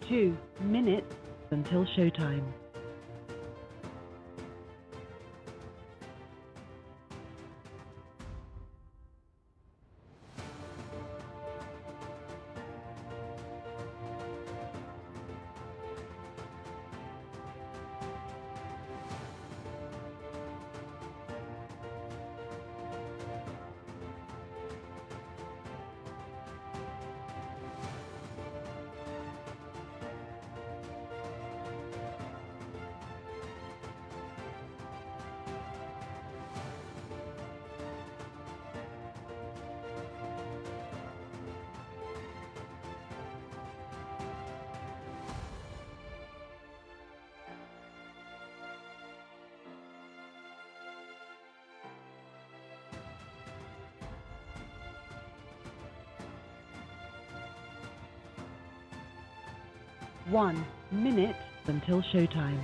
2 minutes until showtime. One minute until showtime.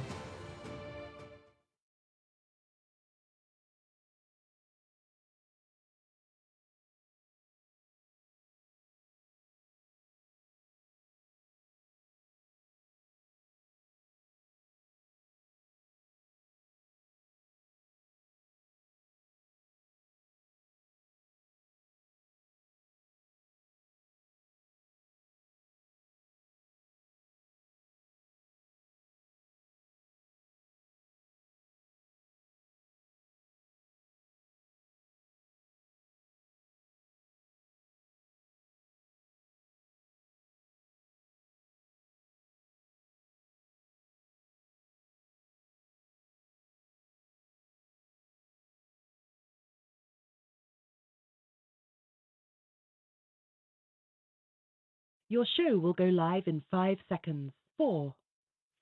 Your show will go live in 5 seconds. 4,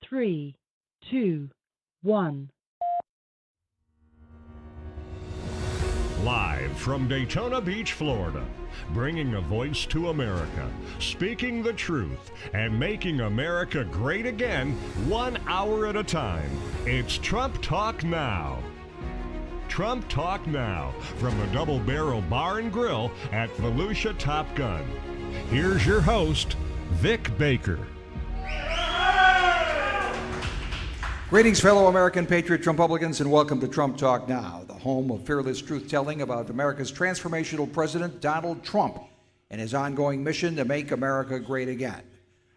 3, 2, 1. Live from Daytona Beach, Florida, bringing a voice to America, speaking the truth, and making America great again, 1 hour at a time. It's Trump Talk Now. Trump Talk Now from the Double Barrel Bar and Grill at Volusia Top Gun. Here's your host, Vic Baker. Greetings, fellow American patriot Trumpublicans, and welcome to Trump Talk Now, the home of fearless truth-telling about America's transformational president, Donald Trump, and his ongoing mission to make America great again.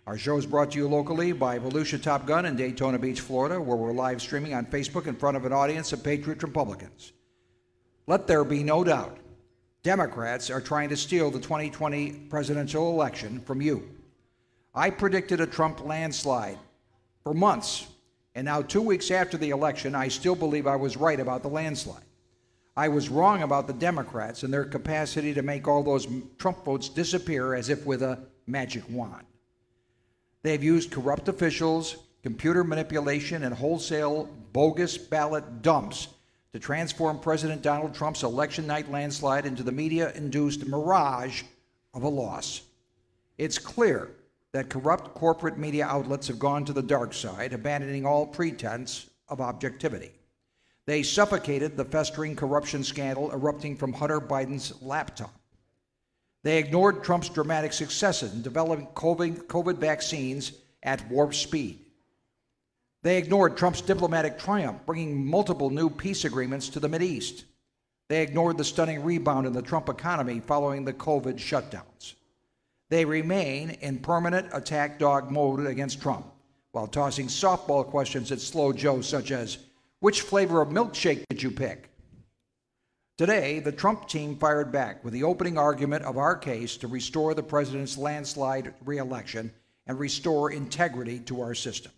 Our show is brought to you locally by Volusia Top Gun in Daytona Beach, Florida, where we're live streaming on Facebook in front of an audience of patriot Trumpublicans. Let there be no doubt, Democrats are trying to steal the 2020 presidential election from you. I predicted a Trump landslide for months, and now 2 weeks after the election, I still believe I was right about the landslide. I was wrong about the Democrats and their capacity to make all those Trump votes disappear as if with a magic wand. They've used corrupt officials, computer manipulation, and wholesale bogus ballot dumps to transform President Donald Trump's election night landslide into the media-induced mirage of a loss. It's clear that corrupt corporate media outlets have gone to the dark side, abandoning all pretense of objectivity. They suffocated the festering corruption scandal erupting from Hunter Biden's laptop. They ignored Trump's dramatic successes in developing COVID vaccines at warp speed. They ignored Trump's diplomatic triumph, bringing multiple new peace agreements to the Mideast. They ignored the stunning rebound in the Trump economy following the COVID shutdowns. They remain in permanent attack dog mode against Trump, while tossing softball questions at slow Joe such as, which flavor of milkshake did you pick? Today, the Trump team fired back with the opening argument of our case to restore the president's landslide re-election and restore integrity to our system.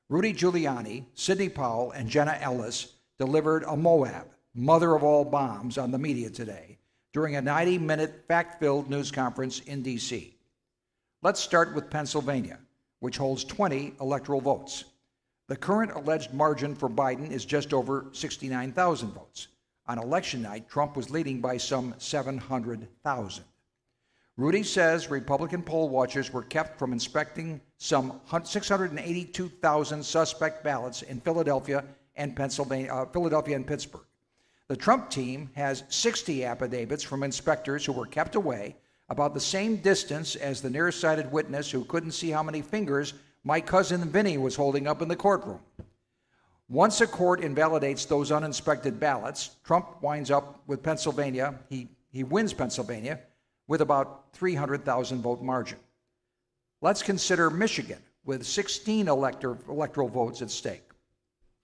Rudy Giuliani, Sidney Powell, and Jenna Ellis delivered a Moab, mother of all bombs, on the media today during a 90-minute fact-filled news conference in D.C. Let's start with Pennsylvania, which holds 20 electoral votes. The current alleged margin for Biden is just over 69,000 votes. On election night, Trump was leading by some 700,000. Rudy says Republican poll watchers were kept from inspecting some 682,000 suspect ballots in Philadelphia and Pittsburgh. The Trump team has 60 affidavits from inspectors who were kept away, about the same distance as the nearsighted witness who couldn't see how many fingers my cousin Vinny was holding up in the courtroom. Once a court invalidates those uninspected ballots, Trump winds up with Pennsylvania. He wins Pennsylvania with about 300,000 vote margin. Let's consider Michigan with 16 electoral votes at stake.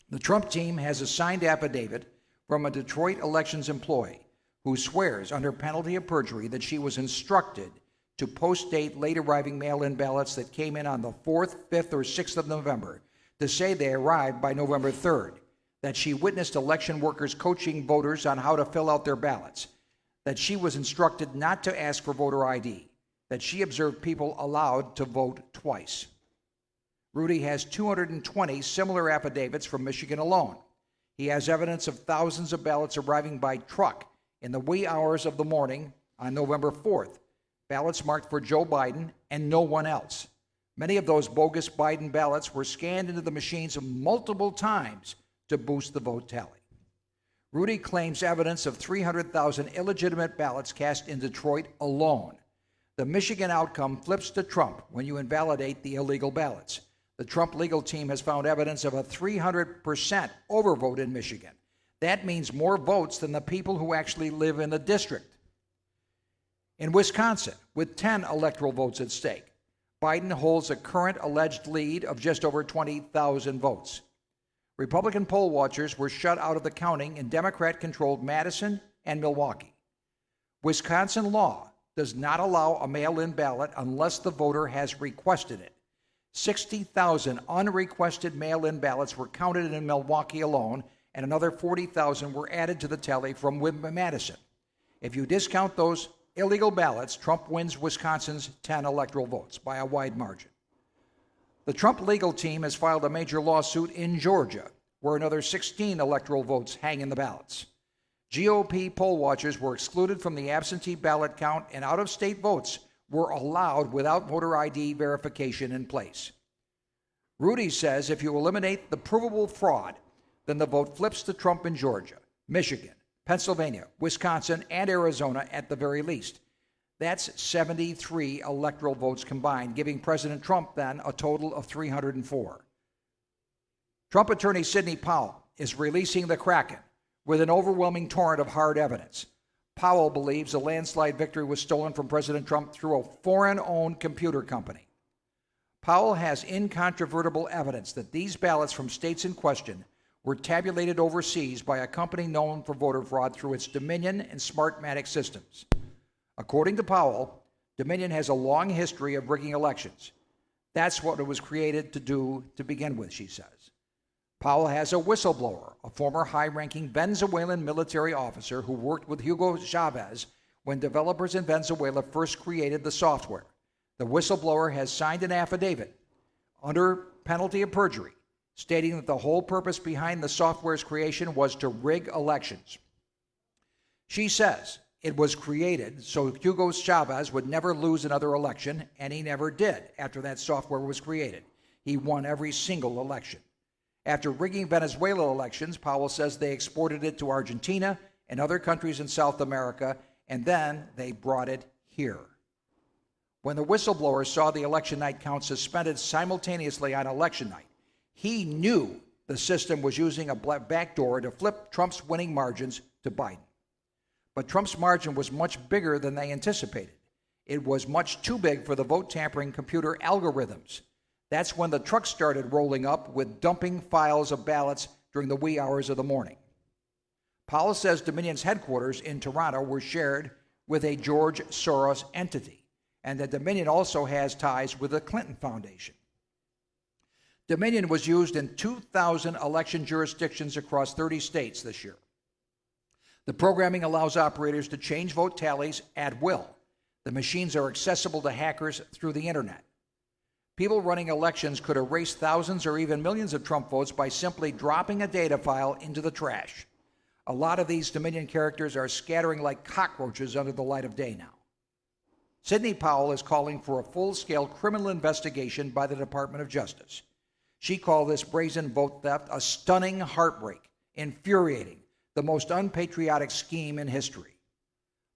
The Trump team has a signed affidavit from a Detroit elections employee who swears under penalty of perjury that she was instructed to post-date late arriving mail-in ballots that came in on the 4th, 5th, or 6th of November to say they arrived by November 3rd, that she witnessed election workers coaching voters on how to fill out their ballots, that she was instructed not to ask for voter ID, that she observed people allowed to vote twice. Rudy has 220 similar affidavits from Michigan alone. He has evidence of thousands of ballots arriving by truck in the wee hours of the morning on November 4th, ballots marked for Joe Biden and no one else. Many of those bogus Biden ballots were scanned into the machines multiple times to boost the vote tally. Rudy claims evidence of 300,000 illegitimate ballots cast in Detroit alone. The Michigan outcome flips to Trump when you invalidate the illegal ballots. The Trump legal team has found evidence of a 300% overvote in Michigan. That means more votes than the people who actually live in the district. In Wisconsin, with 10 electoral votes at stake, Biden holds a current alleged lead of just over 20,000 votes. Republican poll watchers were shut out of the counting in Democrat-controlled Madison and Milwaukee. Wisconsin law does not allow a mail-in ballot unless the voter has requested it. 60,000 unrequested mail-in ballots were counted in Milwaukee alone, and another 40,000 were added to the tally from Madison. If you discount those illegal ballots, Trump wins Wisconsin's 10 electoral votes by a wide margin. The Trump legal team has filed a major lawsuit in Georgia, where another 16 electoral votes hang in the ballots. GOP poll watchers were excluded from the absentee ballot count, and out-of-state votes were allowed without voter ID verification in place. Rudy says if you eliminate the provable fraud, then the vote flips to Trump in Georgia, Michigan, Pennsylvania, Wisconsin, and Arizona at the very least. That's 73 electoral votes combined, giving President Trump then a total of 304. Trump attorney Sidney Powell is releasing the Kraken with an overwhelming torrent of hard evidence. Powell believes a landslide victory was stolen from President Trump through a foreign-owned computer company. Powell has incontrovertible evidence that these ballots from states in question were tabulated overseas by a company known for voter fraud through its Dominion and Smartmatic systems. According to Powell, Dominion has a long history of rigging elections. That's what it was created to do to begin with, she says. Powell has a whistleblower, a former high-ranking Venezuelan military officer who worked with Hugo Chavez when developers in Venezuela first created the software. The whistleblower has signed an affidavit under penalty of perjury, stating that the whole purpose behind the software's creation was to rig elections. She says it was created so Hugo Chavez would never lose another election, and he never did after that software was created. He won every single election. After rigging Venezuela elections, Powell says they exported it to Argentina and other countries in South America, and then they brought it here. When the whistleblower saw the election night count suspended simultaneously on election night, he knew the system was using a backdoor to flip Trump's winning margins to Biden. But Trump's margin was much bigger than they anticipated. It was much too big for the vote tampering computer algorithms. That's when the trucks started rolling up with dumping files of ballots during the wee hours of the morning. Powell says Dominion's headquarters in Toronto were shared with a George Soros entity, and that Dominion also has ties with the Clinton Foundation. Dominion was used in 2,000 election jurisdictions across 30 states this year. The programming allows operators to change vote tallies at will. The machines are accessible to hackers through the internet. People running elections could erase thousands or even millions of Trump votes by simply dropping a data file into the trash. A lot of these Dominion characters are scattering like cockroaches under the light of day now. Sidney Powell is calling for a full-scale criminal investigation by the Department of Justice. She called this brazen vote theft a stunning heartbreak, infuriating, the most unpatriotic scheme in history.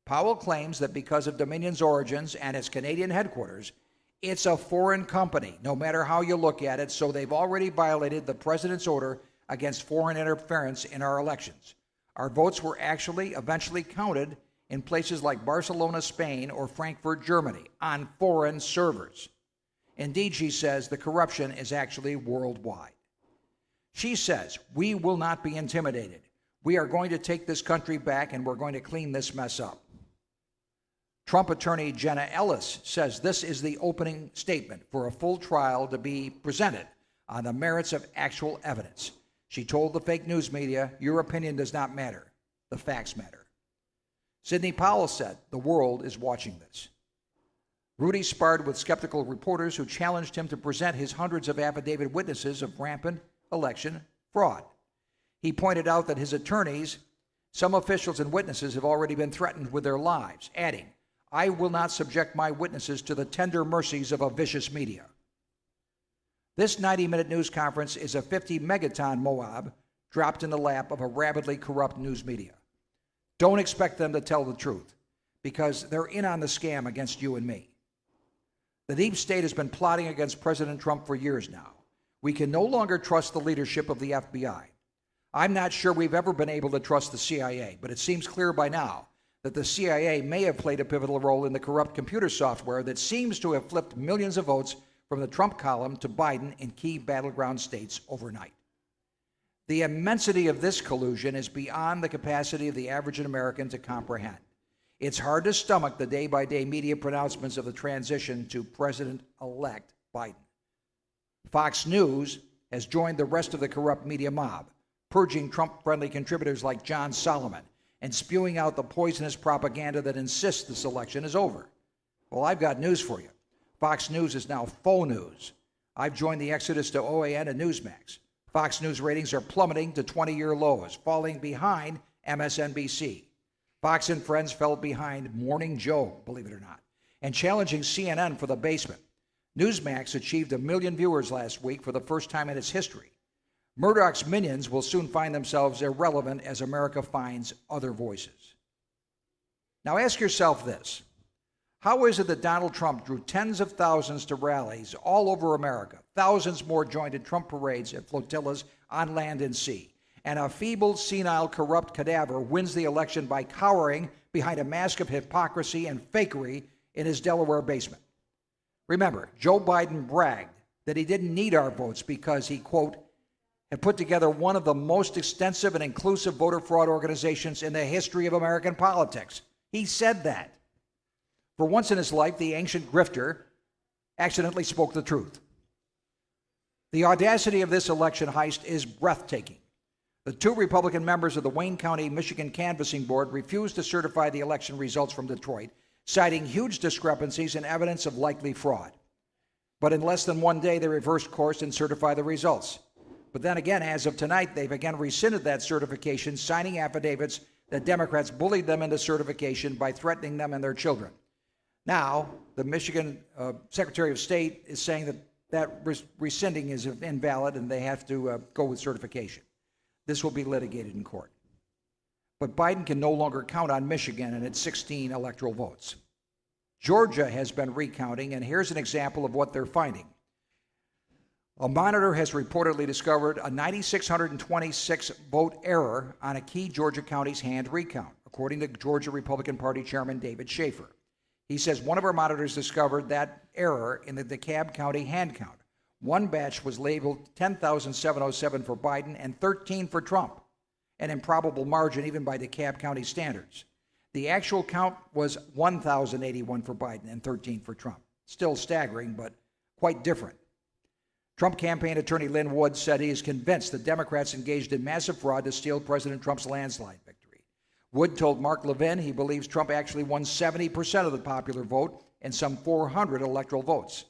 Powell claims that because of Dominion's origins and its Canadian headquarters, It's a foreign company, no matter how you look at it, so they've already violated the president's order against foreign interference in our elections. Our votes were actually eventually counted in places like Barcelona, Spain, or Frankfurt, Germany, on foreign servers. Indeed, she says, the corruption is actually worldwide. She says, we will not be intimidated. We are going to take this country back, and we're going to clean this mess up. Trump attorney Jenna Ellis says this is the opening statement for a full trial to be presented on the merits of actual evidence. She told the fake news media, your opinion does not matter. The facts matter. Sidney Powell said, the world is watching this. Rudy sparred with skeptical reporters who challenged him to present his hundreds of affidavit witnesses of rampant election fraud. He pointed out that his attorneys, some officials and witnesses have already been threatened with their lives, adding, I will not subject my witnesses to the tender mercies of a vicious media. This 90-minute news conference is a 50-megaton Moab dropped in the lap of a rabidly corrupt news media. Don't expect them to tell the truth, because they're in on the scam against you and me. The deep state has been plotting against President Trump for years now. We can no longer trust the leadership of the FBI. I'm not sure we've ever been able to trust the CIA, but it seems clear by now that the CIA may have played a pivotal role in the corrupt computer software that seems to have flipped millions of votes from the Trump column to Biden in key battleground states overnight. The immensity of this collusion is beyond the capacity of the average American to comprehend. It's hard to stomach the day-by-day media pronouncements of the transition to President-elect Biden. Fox News has joined the rest of the corrupt media mob, purging Trump-friendly contributors like John Solomon and spewing out the poisonous propaganda that insists this election is over. Well, I've got news for you. Fox News is now faux news. I've joined the exodus to OAN and Newsmax. Fox News ratings are plummeting to 20-year lows, falling behind MSNBC. Fox and Friends fell behind Morning Joe, believe it or not, and challenging CNN for the basement. Newsmax achieved 1 million viewers last week for the first time in its history. Murdoch's minions will soon find themselves irrelevant as America finds other voices. Now ask yourself this. How is it that Donald Trump drew tens of thousands to rallies all over America? Thousands more joined in Trump parades and flotillas on land and sea. And a feeble, senile, corrupt cadaver wins the election by cowering behind a mask of hypocrisy and fakery in his Delaware basement. Remember, Joe Biden bragged that he didn't need our votes because he, quote, had put together one of the most extensive and inclusive voter fraud organizations in the history of American politics. He said that. For once in his life, the ancient grifter accidentally spoke the truth. The audacity of this election heist is breathtaking. The 2 Republican members of the Wayne County, Michigan Canvassing Board refused to certify the election results from Detroit, citing huge discrepancies and evidence of likely fraud. But in less than one day, they reversed course and certified the results. But then again, as of tonight, they've again rescinded that certification, signing affidavits that Democrats bullied them into certification by threatening them and their children. Now, the Michigan Secretary of State is saying that rescinding is invalid and they have to go with certification. This will be litigated in court. But Biden can no longer count on Michigan and its 16 electoral votes. Georgia has been recounting, and here's an example of what they're finding. A monitor has reportedly discovered a 9,626 vote error on a key Georgia county's hand recount, according to Georgia Republican Party Chairman David Schaefer. He says one of our monitors discovered that error in the DeKalb County hand count. One batch was labeled 10,707 for Biden and 13 for Trump, an improbable margin even by DeKalb County standards. The actual count was 1,081 for Biden and 13 for Trump. Still staggering, but quite different. Trump campaign attorney Lynn Wood said he is convinced that Democrats engaged in massive fraud to steal President Trump's landslide victory. Wood told Mark Levin he believes Trump actually won 70% of the popular vote and some 400 electoral votes.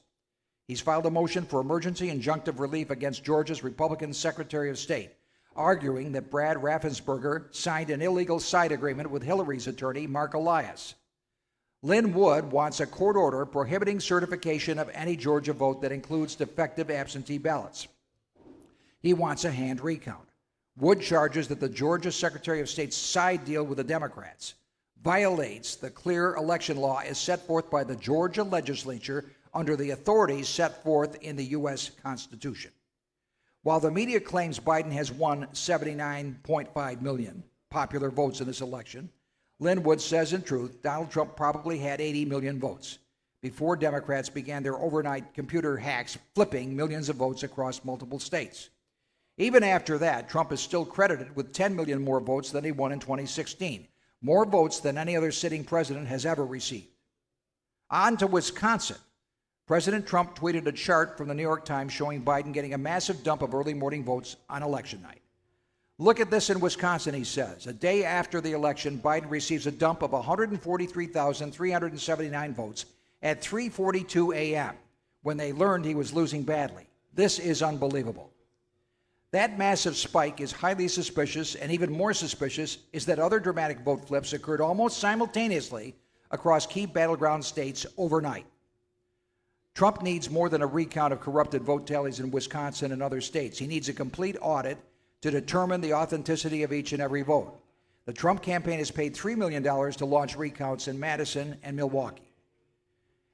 He's filed a motion for emergency injunctive relief against Georgia's Republican Secretary of State, arguing that Brad Raffensperger signed an illegal side agreement with Hillary's attorney, Mark Elias. Lynn Wood wants a court order prohibiting certification of any Georgia vote that includes defective absentee ballots. He wants a hand recount. Wood charges that the Georgia Secretary of State's side deal with the Democrats violates the clear election law as set forth by the Georgia legislature under the authorities set forth in the U.S. Constitution. While the media claims Biden has won 79.5 million popular votes in this election, Linwood says in truth Donald Trump probably had 80 million votes before Democrats began their overnight computer hacks flipping millions of votes across multiple states. Even after that, Trump is still credited with 10 million more votes than he won in 2016, more votes than any other sitting president has ever received. On to Wisconsin. President Trump tweeted a chart from the New York Times showing Biden getting a massive dump of early morning votes on election night. Look at this in Wisconsin, he says. A day after the election, Biden receives a dump of 143,379 votes at 3:42 a.m. when they learned he was losing badly. This is unbelievable. That massive spike is highly suspicious, and even more suspicious is that other dramatic vote flips occurred almost simultaneously across key battleground states overnight. Trump needs more than a recount of corrupted vote tallies in Wisconsin and other states. He needs a complete audit to determine the authenticity of each and every vote. The Trump campaign has paid $3 million to launch recounts in Madison and Milwaukee.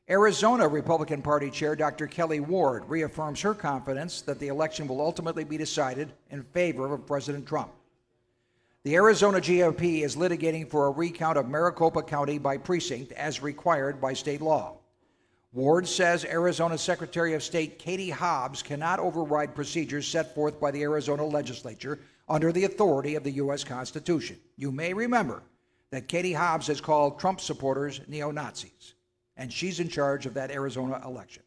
Arizona Republican Party Chair Dr. Kelly Ward reaffirms her confidence that the election will ultimately be decided in favor of President Trump. The Arizona GOP is litigating for a recount of Maricopa County by precinct as required by state law. Ward says Arizona Secretary of State Katie Hobbs cannot override procedures set forth by the Arizona legislature under the authority of the U.S. Constitution. You may remember that Katie Hobbs has called Trump supporters neo-Nazis, and she's in charge of that Arizona election.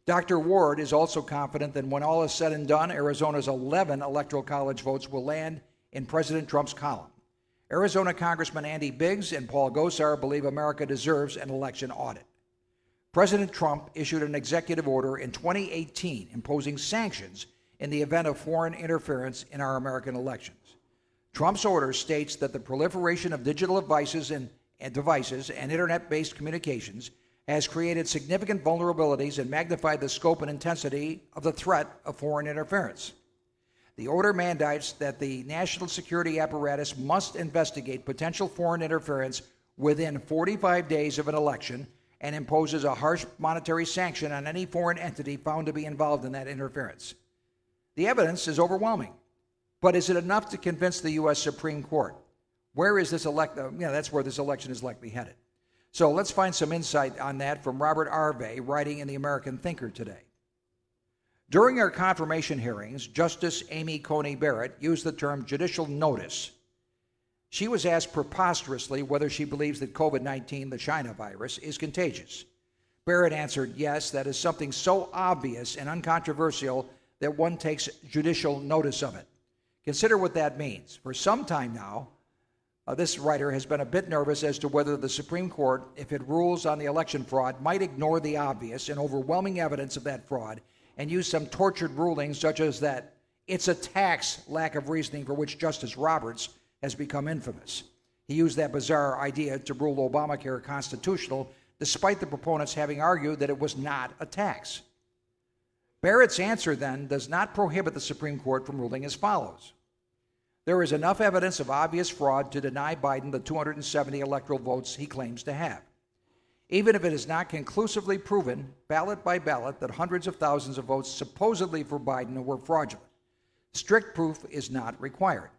Dr. Ward is also confident that when all is said and done, Arizona's 11 Electoral College votes will land in President Trump's column. Arizona Congressman Andy Biggs and Paul Gosar believe America deserves an election audit. President Trump issued an executive order in 2018 imposing sanctions in the event of foreign interference in our American elections. Trump's order states that the proliferation of digital devices and internet-based communications has created significant vulnerabilities and magnified the scope and intensity of the threat of foreign interference. The order mandates that the national security apparatus must investigate potential foreign interference within 45 days of an election and imposes a harsh monetary sanction on any foreign entity found to be involved in that interference. The evidence is overwhelming. But is it enough to convince the U.S. Supreme Court? Where is this that's where this election is likely headed. So let's find some insight on that from Robert Arve, writing in the American Thinker today. During our confirmation hearings, Justice Amy Coney Barrett used the term judicial notice. She was asked preposterously whether she believes that COVID-19, the China virus, is contagious. Barrett answered, yes, that is something so obvious and uncontroversial that one takes judicial notice of it. Consider what that means. For some time now, this writer has been a bit nervous as to whether the Supreme Court, if it rules on the election fraud, might ignore the obvious and overwhelming evidence of that fraud and use some tortured rulings such as that it's a tax lack of reasoning for which Justice Roberts has become infamous. He used that bizarre idea to rule Obamacare constitutional, despite the proponents having argued that it was not a tax. Barrett's answer, then, does not prohibit the Supreme Court from ruling as follows. There is enough evidence of obvious fraud to deny Biden the 270 electoral votes he claims to have. Even if it is not conclusively proven, ballot by ballot, that hundreds of thousands of votes supposedly for Biden were fraudulent, strict proof is not required.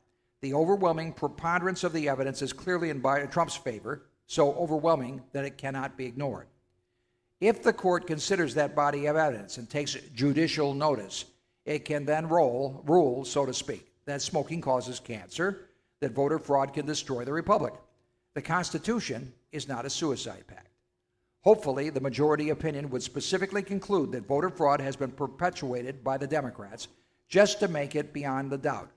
The overwhelming preponderance of the evidence is clearly in Trump's favor, so overwhelming that it cannot be ignored. If the court considers that body of evidence and takes judicial notice, it can then rule, so to speak, that smoking causes cancer, that voter fraud can destroy the republic. The Constitution is not a suicide pact. Hopefully, the majority opinion would specifically conclude that voter fraud has been perpetuated by the Democrats just to make it beyond the doubt.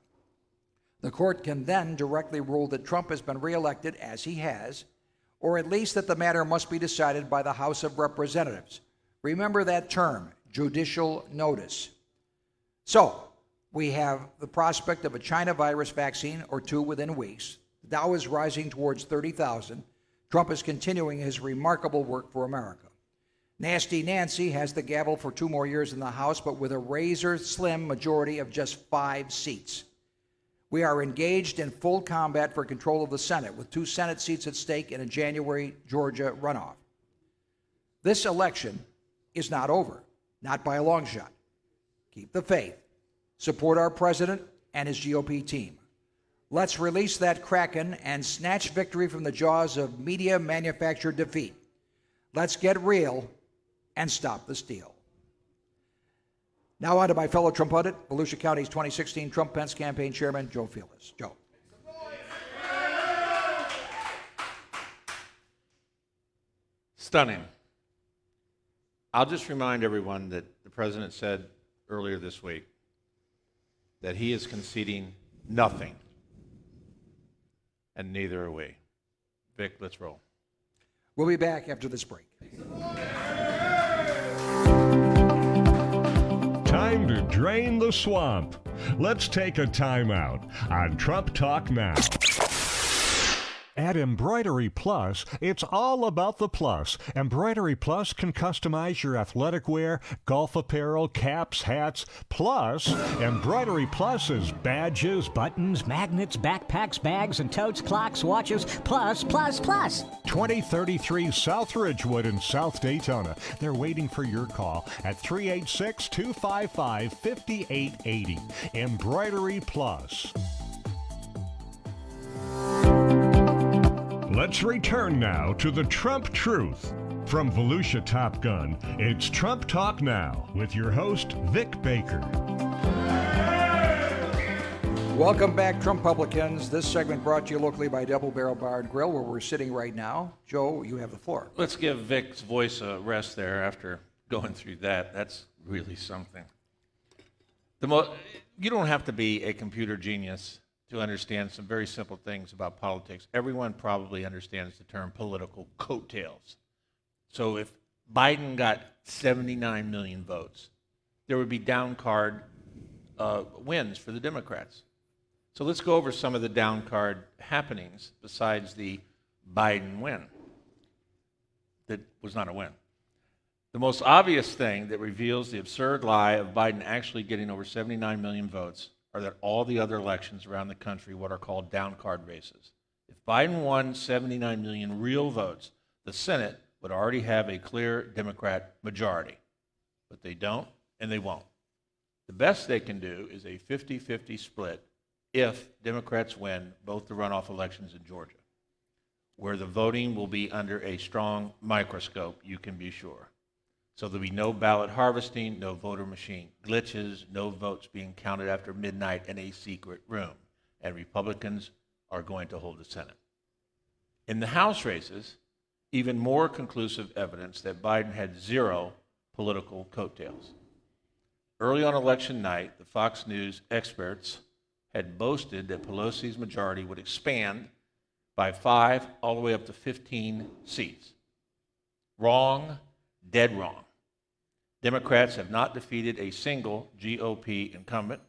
The court can then directly rule that Trump has been reelected as he has, or at least that the matter must be decided by the House of Representatives. Remember that term, judicial notice. So, we have the prospect of a China virus vaccine or two within weeks. The Dow is rising towards 30,000. Trump is continuing his remarkable work for America. Nasty Nancy has the gavel for 2 more years in the House, but with a razor-slim majority of just 5 seats. We are engaged in full combat for control of the Senate, with 2 Senate seats at stake in a January Georgia runoff. This election is not over, not by a long shot. Keep the faith. Support our president and his GOP team. Let's release that kraken and snatch victory from the jaws of media-manufactured defeat. Let's get real and stop the steal. Now on to my fellow Trump pundit, Volusia County's 2016 Trump-Pence campaign chairman, Joe Fieldus. Joe. Stunning. I'll just remind everyone that the president said earlier this week that he is conceding nothing, and neither are we. Vic, let's roll. We'll be back after this break. Time to drain the swamp. Let's take a timeout on Trump Talk Now. At Embroidery Plus, it's all about the plus. Embroidery Plus can customize your athletic wear, golf apparel, caps, hats. Plus, Embroidery Plus is badges, buttons, magnets, backpacks, bags, and totes, clocks, watches, plus. 2033 South Ridgewood in South Daytona. They're waiting for your call at 386-255-5880. Embroidery Plus. Let's return now to the Trump Truth. From Volusia Top Gun, it's Trump Talk Now with your host, Vic Baker. Welcome back, Trumpublicans. This segment brought to you locally by Double Barrel Bar and Grill, where we're sitting right now. Joe, you have the floor. Let's give Vic's voice a rest there after going through that. That's really something. You don't have to be a computer genius to understand some very simple things about politics. Everyone probably understands the term political coattails. So if Biden got 79 million votes, there would be down card wins for the Democrats. So let's go over some of the down card happenings besides the Biden win. That was not a win. The most obvious thing that reveals the absurd lie of Biden actually getting over 79 million votes are that all the other elections around the country, what are called down card races. If Biden won 79 million real votes, the Senate would already have a clear Democrat majority. But they don't, and they won't. The best they can do is a 50-50 split if Democrats win both the runoff elections in Georgia, where the voting will be under a strong microscope, you can be sure. So there'll be no ballot harvesting, no voter machine glitches, no votes being counted after midnight in a secret room. And Republicans are going to hold the Senate. In the House races, even more conclusive evidence that Biden had zero political coattails. Early on election night, the Fox News experts had boasted that Pelosi's majority would expand by 5 all the way up to 15 seats. Wrong. Dead wrong. Democrats have not defeated a single GOP incumbent,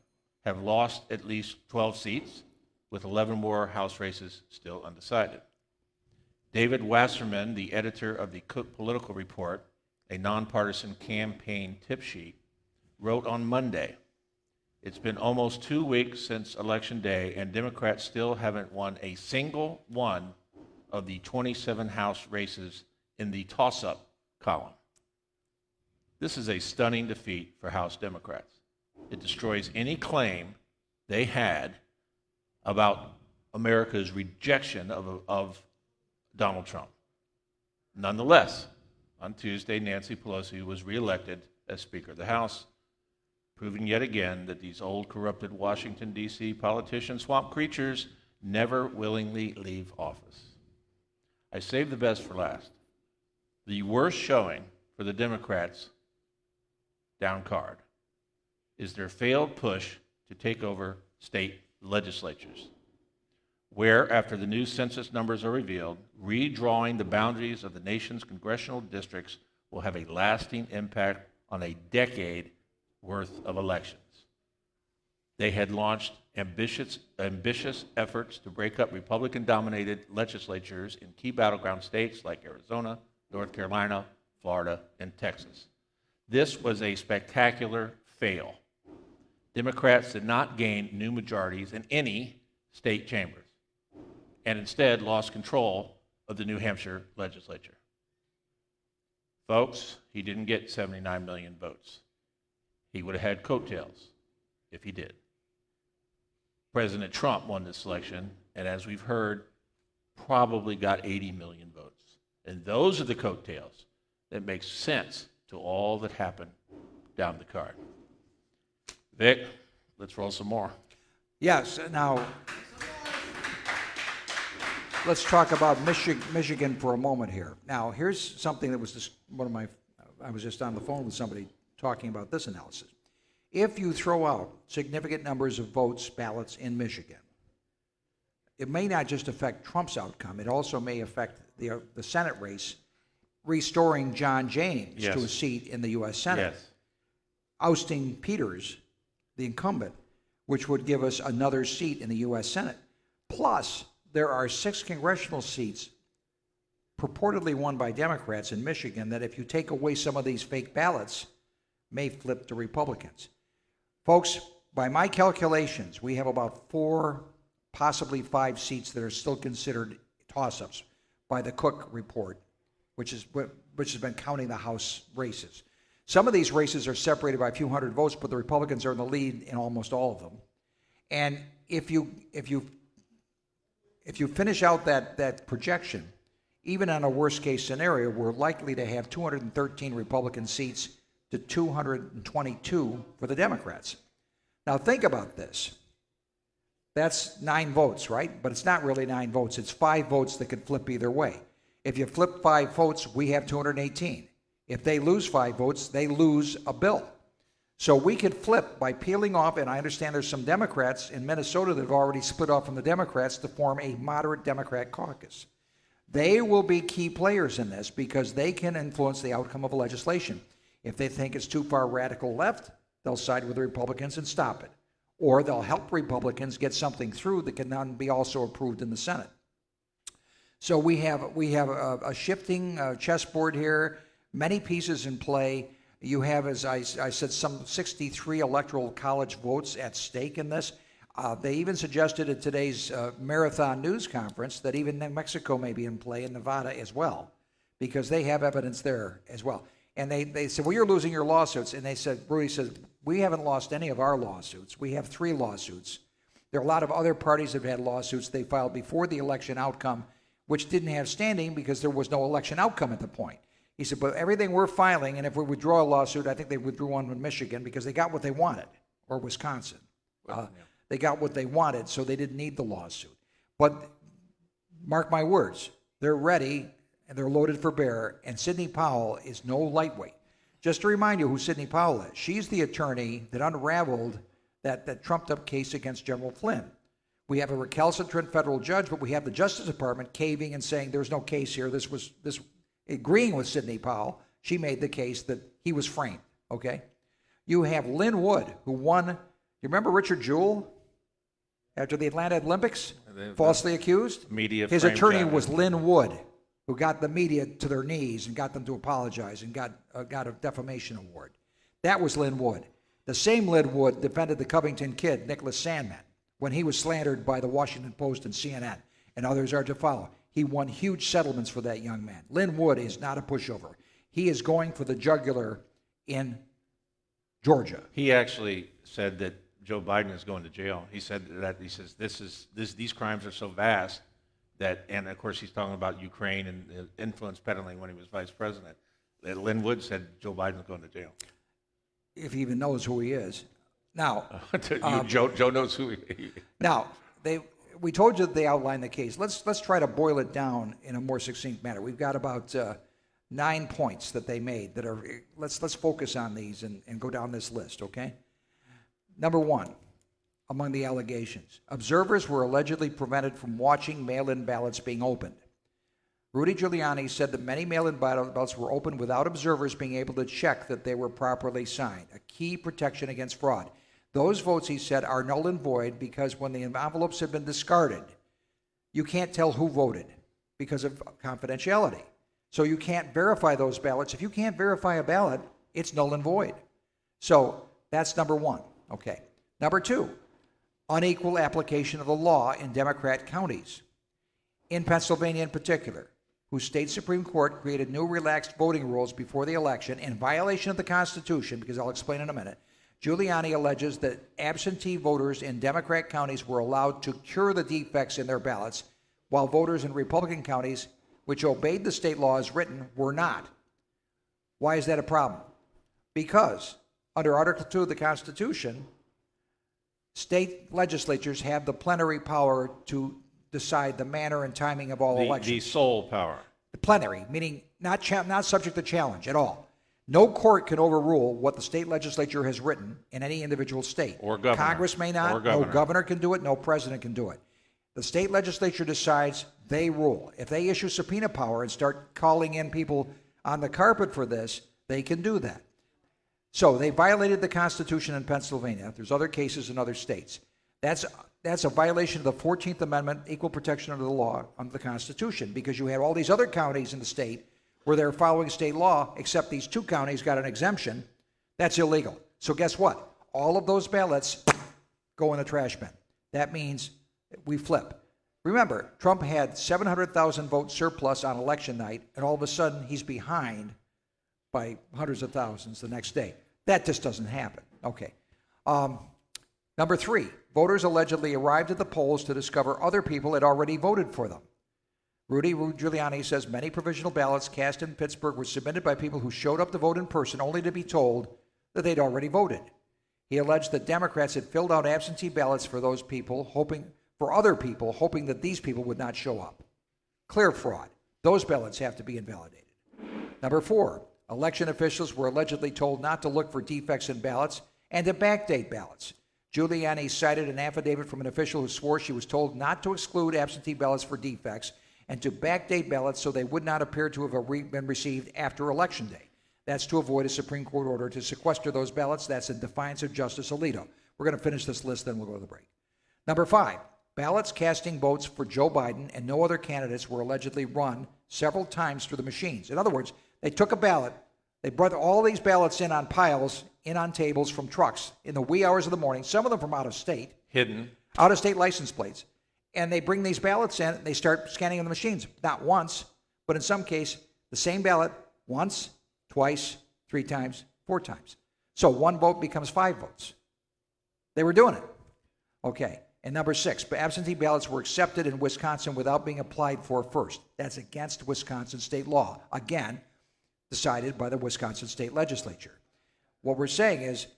have lost at least 12 seats, with 11 more House races still undecided. David Wasserman, the editor of the Cook Political Report, a nonpartisan campaign tip sheet, wrote on Monday, "It's been almost 2 weeks since Election Day, and Democrats still haven't won a single one of the 27 House races in the toss-up column." This is a stunning defeat for House Democrats. It destroys any claim they had about America's rejection of Donald Trump. Nonetheless, on Tuesday, Nancy Pelosi was reelected as Speaker of the House, proving yet again that these old, corrupted Washington, D.C. politician swamp creatures never willingly leave office. I saved the best for last. The worst showing for the Democrats down card is their failed push to take over state legislatures, where, after the new census numbers are revealed, redrawing the boundaries of the nation's congressional districts will have a lasting impact on a decade worth of elections. They had launched ambitious efforts to break up Republican-dominated legislatures in key battleground states like Arizona, North Carolina, Florida, and Texas. This was a spectacular fail. Democrats did not gain new majorities in any state chambers, and instead lost control of the New Hampshire legislature. Folks, he didn't get 79 million votes. He would have had coattails if he did. President Trump won this election, and as we've heard, probably got 80 million votes. And those are the coattails that make sense to all that happened down the card. Vic, let's roll some more. Yes, now let's talk about Michigan for a moment here. Now, here's something that was just I was just on the phone with somebody talking about this analysis. If you throw out significant numbers of votes, ballots in Michigan, it may not just affect Trump's outcome, it also may affect the Senate race, restoring John James to a seat in the U.S. Senate, ousting Peters, the incumbent, which would give us another seat in the U.S. Senate. Plus, there are 6 congressional seats purportedly won by Democrats in Michigan that if you take away some of these fake ballots, may flip to Republicans. Folks, by my calculations, we have about 4, possibly 5 seats that are still considered toss-ups by the Cook report, which has been counting the House races. Some of these races are separated by a few hundred votes, but the Republicans are in the lead in almost all of them. And if you finish out that projection, even on a worst-case scenario, we're likely to have 213 Republican seats to 222 for the Democrats. Now think about this. That's 9 votes, right? But it's not really 9 votes. It's 5 votes that could flip either way. If you flip 5 votes, we have 218. If they lose 5 votes, they lose a bill. So we could flip by peeling off, and I understand there's some Democrats in Minnesota that have already split off from the Democrats to form a moderate Democrat caucus. They will be key players in this because they can influence the outcome of legislation. If they think it's too far radical left, they'll side with the Republicans and stop it. Or they'll help Republicans get something through that can then be also approved in the Senate. So we have a shifting chessboard here, many pieces in play. You have, as I said, some 63 electoral college votes at stake in this. They even suggested at today's Marathon News Conference that even New Mexico may be in play, and Nevada as well, because they have evidence there as well. And they said, well, you're losing your lawsuits. And they said, Rudy says, we haven't lost any of our lawsuits. We have 3 lawsuits. There are a lot of other parties that have had lawsuits they filed before the election outcome, which didn't have standing because there was no election outcome at the point. He said, but everything we're filing, and if we withdraw a lawsuit, I think they withdrew one in Michigan because they got what they wanted, or Wisconsin. They got what they wanted, so they didn't need the lawsuit. But mark my words, they're ready, and they're loaded for bear, and Sidney Powell is no lightweight. Just to remind you who Sidney Powell is, she's the attorney that unraveled that trumped-up case against General Flynn. We have a recalcitrant federal judge, but we have the Justice Department caving and saying there's no case here. This agreeing with Sidney Powell. She made the case that he was framed, okay? You have Lynn Wood, who won, you remember Richard Jewell after the Atlanta Olympics? Falsely accused? His attorney was Lynn Wood, who got the media to their knees and got them to apologize and got a defamation award. That was Lynn Wood. The same Lynn Wood defended the Covington kid, Nicholas Sandmann, when he was slandered by the Washington Post and CNN, and others are to follow. He won huge settlements for that young man. Lynn Wood is not a pushover. He is going for the jugular in Georgia. He actually said that Joe Biden is going to jail. He said that these crimes are so vast that, and of course he's talking about Ukraine and influence peddling when he was vice president. That Lynn Wood said Joe Biden is going to jail. If he even knows who he is. Now, Joe knows who he is. Now, we told you that they outlined the case. Let's try to boil it down in a more succinct manner. We've got about 9 points that they made that are. Let's focus on these and go down this list, okay? Number 1, among the allegations, observers were allegedly prevented from watching mail-in ballots being opened. Rudy Giuliani said that many mail-in ballots were opened without observers being able to check that they were properly signed, a key protection against fraud. Those votes, he said, are null and void because when the envelopes have been discarded, you can't tell who voted because of confidentiality. So you can't verify those ballots. If you can't verify a ballot, it's null and void. So that's number 1. Okay. Number 2, unequal application of the law in Democrat counties. In Pennsylvania in particular, whose state Supreme Court created new relaxed voting rules before the election in violation of the Constitution, because I'll explain in a minute. Giuliani alleges that absentee voters in Democrat counties were allowed to cure the defects in their ballots, while voters in Republican counties, which obeyed the state law as written, were not. Why is that a problem? Because under Article 2 of the Constitution, state legislatures have the plenary power to decide the manner and timing of all elections. The sole power. The plenary, meaning not subject to challenge at all. No court can overrule what the state legislature has written in any individual state. Or governor. Congress may not. No governor can do it. No president can do it. The state legislature decides, they rule. If they issue subpoena power and start calling in people on the carpet for this, they can do that. So they violated the Constitution in Pennsylvania. There's other cases in other states. That's a violation of the 14th Amendment, equal protection under the law, under the Constitution, because you had all these other counties in the state where they're following state law, except these two counties got an exemption. That's illegal. So guess what? All of those ballots go in the trash bin. That means we flip. Remember, Trump had 700,000 vote surplus on election night, and all of a sudden he's behind by hundreds of thousands the next day. That just doesn't happen. Okay. Number 3, voters allegedly arrived at the polls to discover other people had already voted for them. Rudy Giuliani says many provisional ballots cast in Pittsburgh were submitted by people who showed up to vote in person only to be told that they'd already voted. He alleged that Democrats had filled out absentee ballots for those people, hoping that these people would not show up. Clear fraud. Those ballots have to be invalidated. Number 4, election officials were allegedly told not to look for defects in ballots and to backdate ballots. Giuliani cited an affidavit from an official who swore she was told not to exclude absentee ballots for defects and to backdate ballots so they would not appear to have been received after Election Day. That's to avoid a Supreme Court order to sequester those ballots. That's in defiance of Justice Alito. We're going to finish this list, then we'll go to the break. Number 5, ballots casting votes for Joe Biden and no other candidates were allegedly run several times through the machines. In other words, they took a ballot, they brought all these ballots in on piles, in on tables from trucks in the wee hours of the morning, some of them from out of state. Hidden. Out of state license plates. And they bring these ballots in, they start scanning on the machines. Not once, but in some case, the same ballot once, twice, 3 times, 4 times. So 1 vote becomes 5 votes. They were doing it. Okay. And number 6, absentee ballots were accepted in Wisconsin without being applied for first. That's against Wisconsin state law. Again, decided by the Wisconsin state legislature. What we're saying is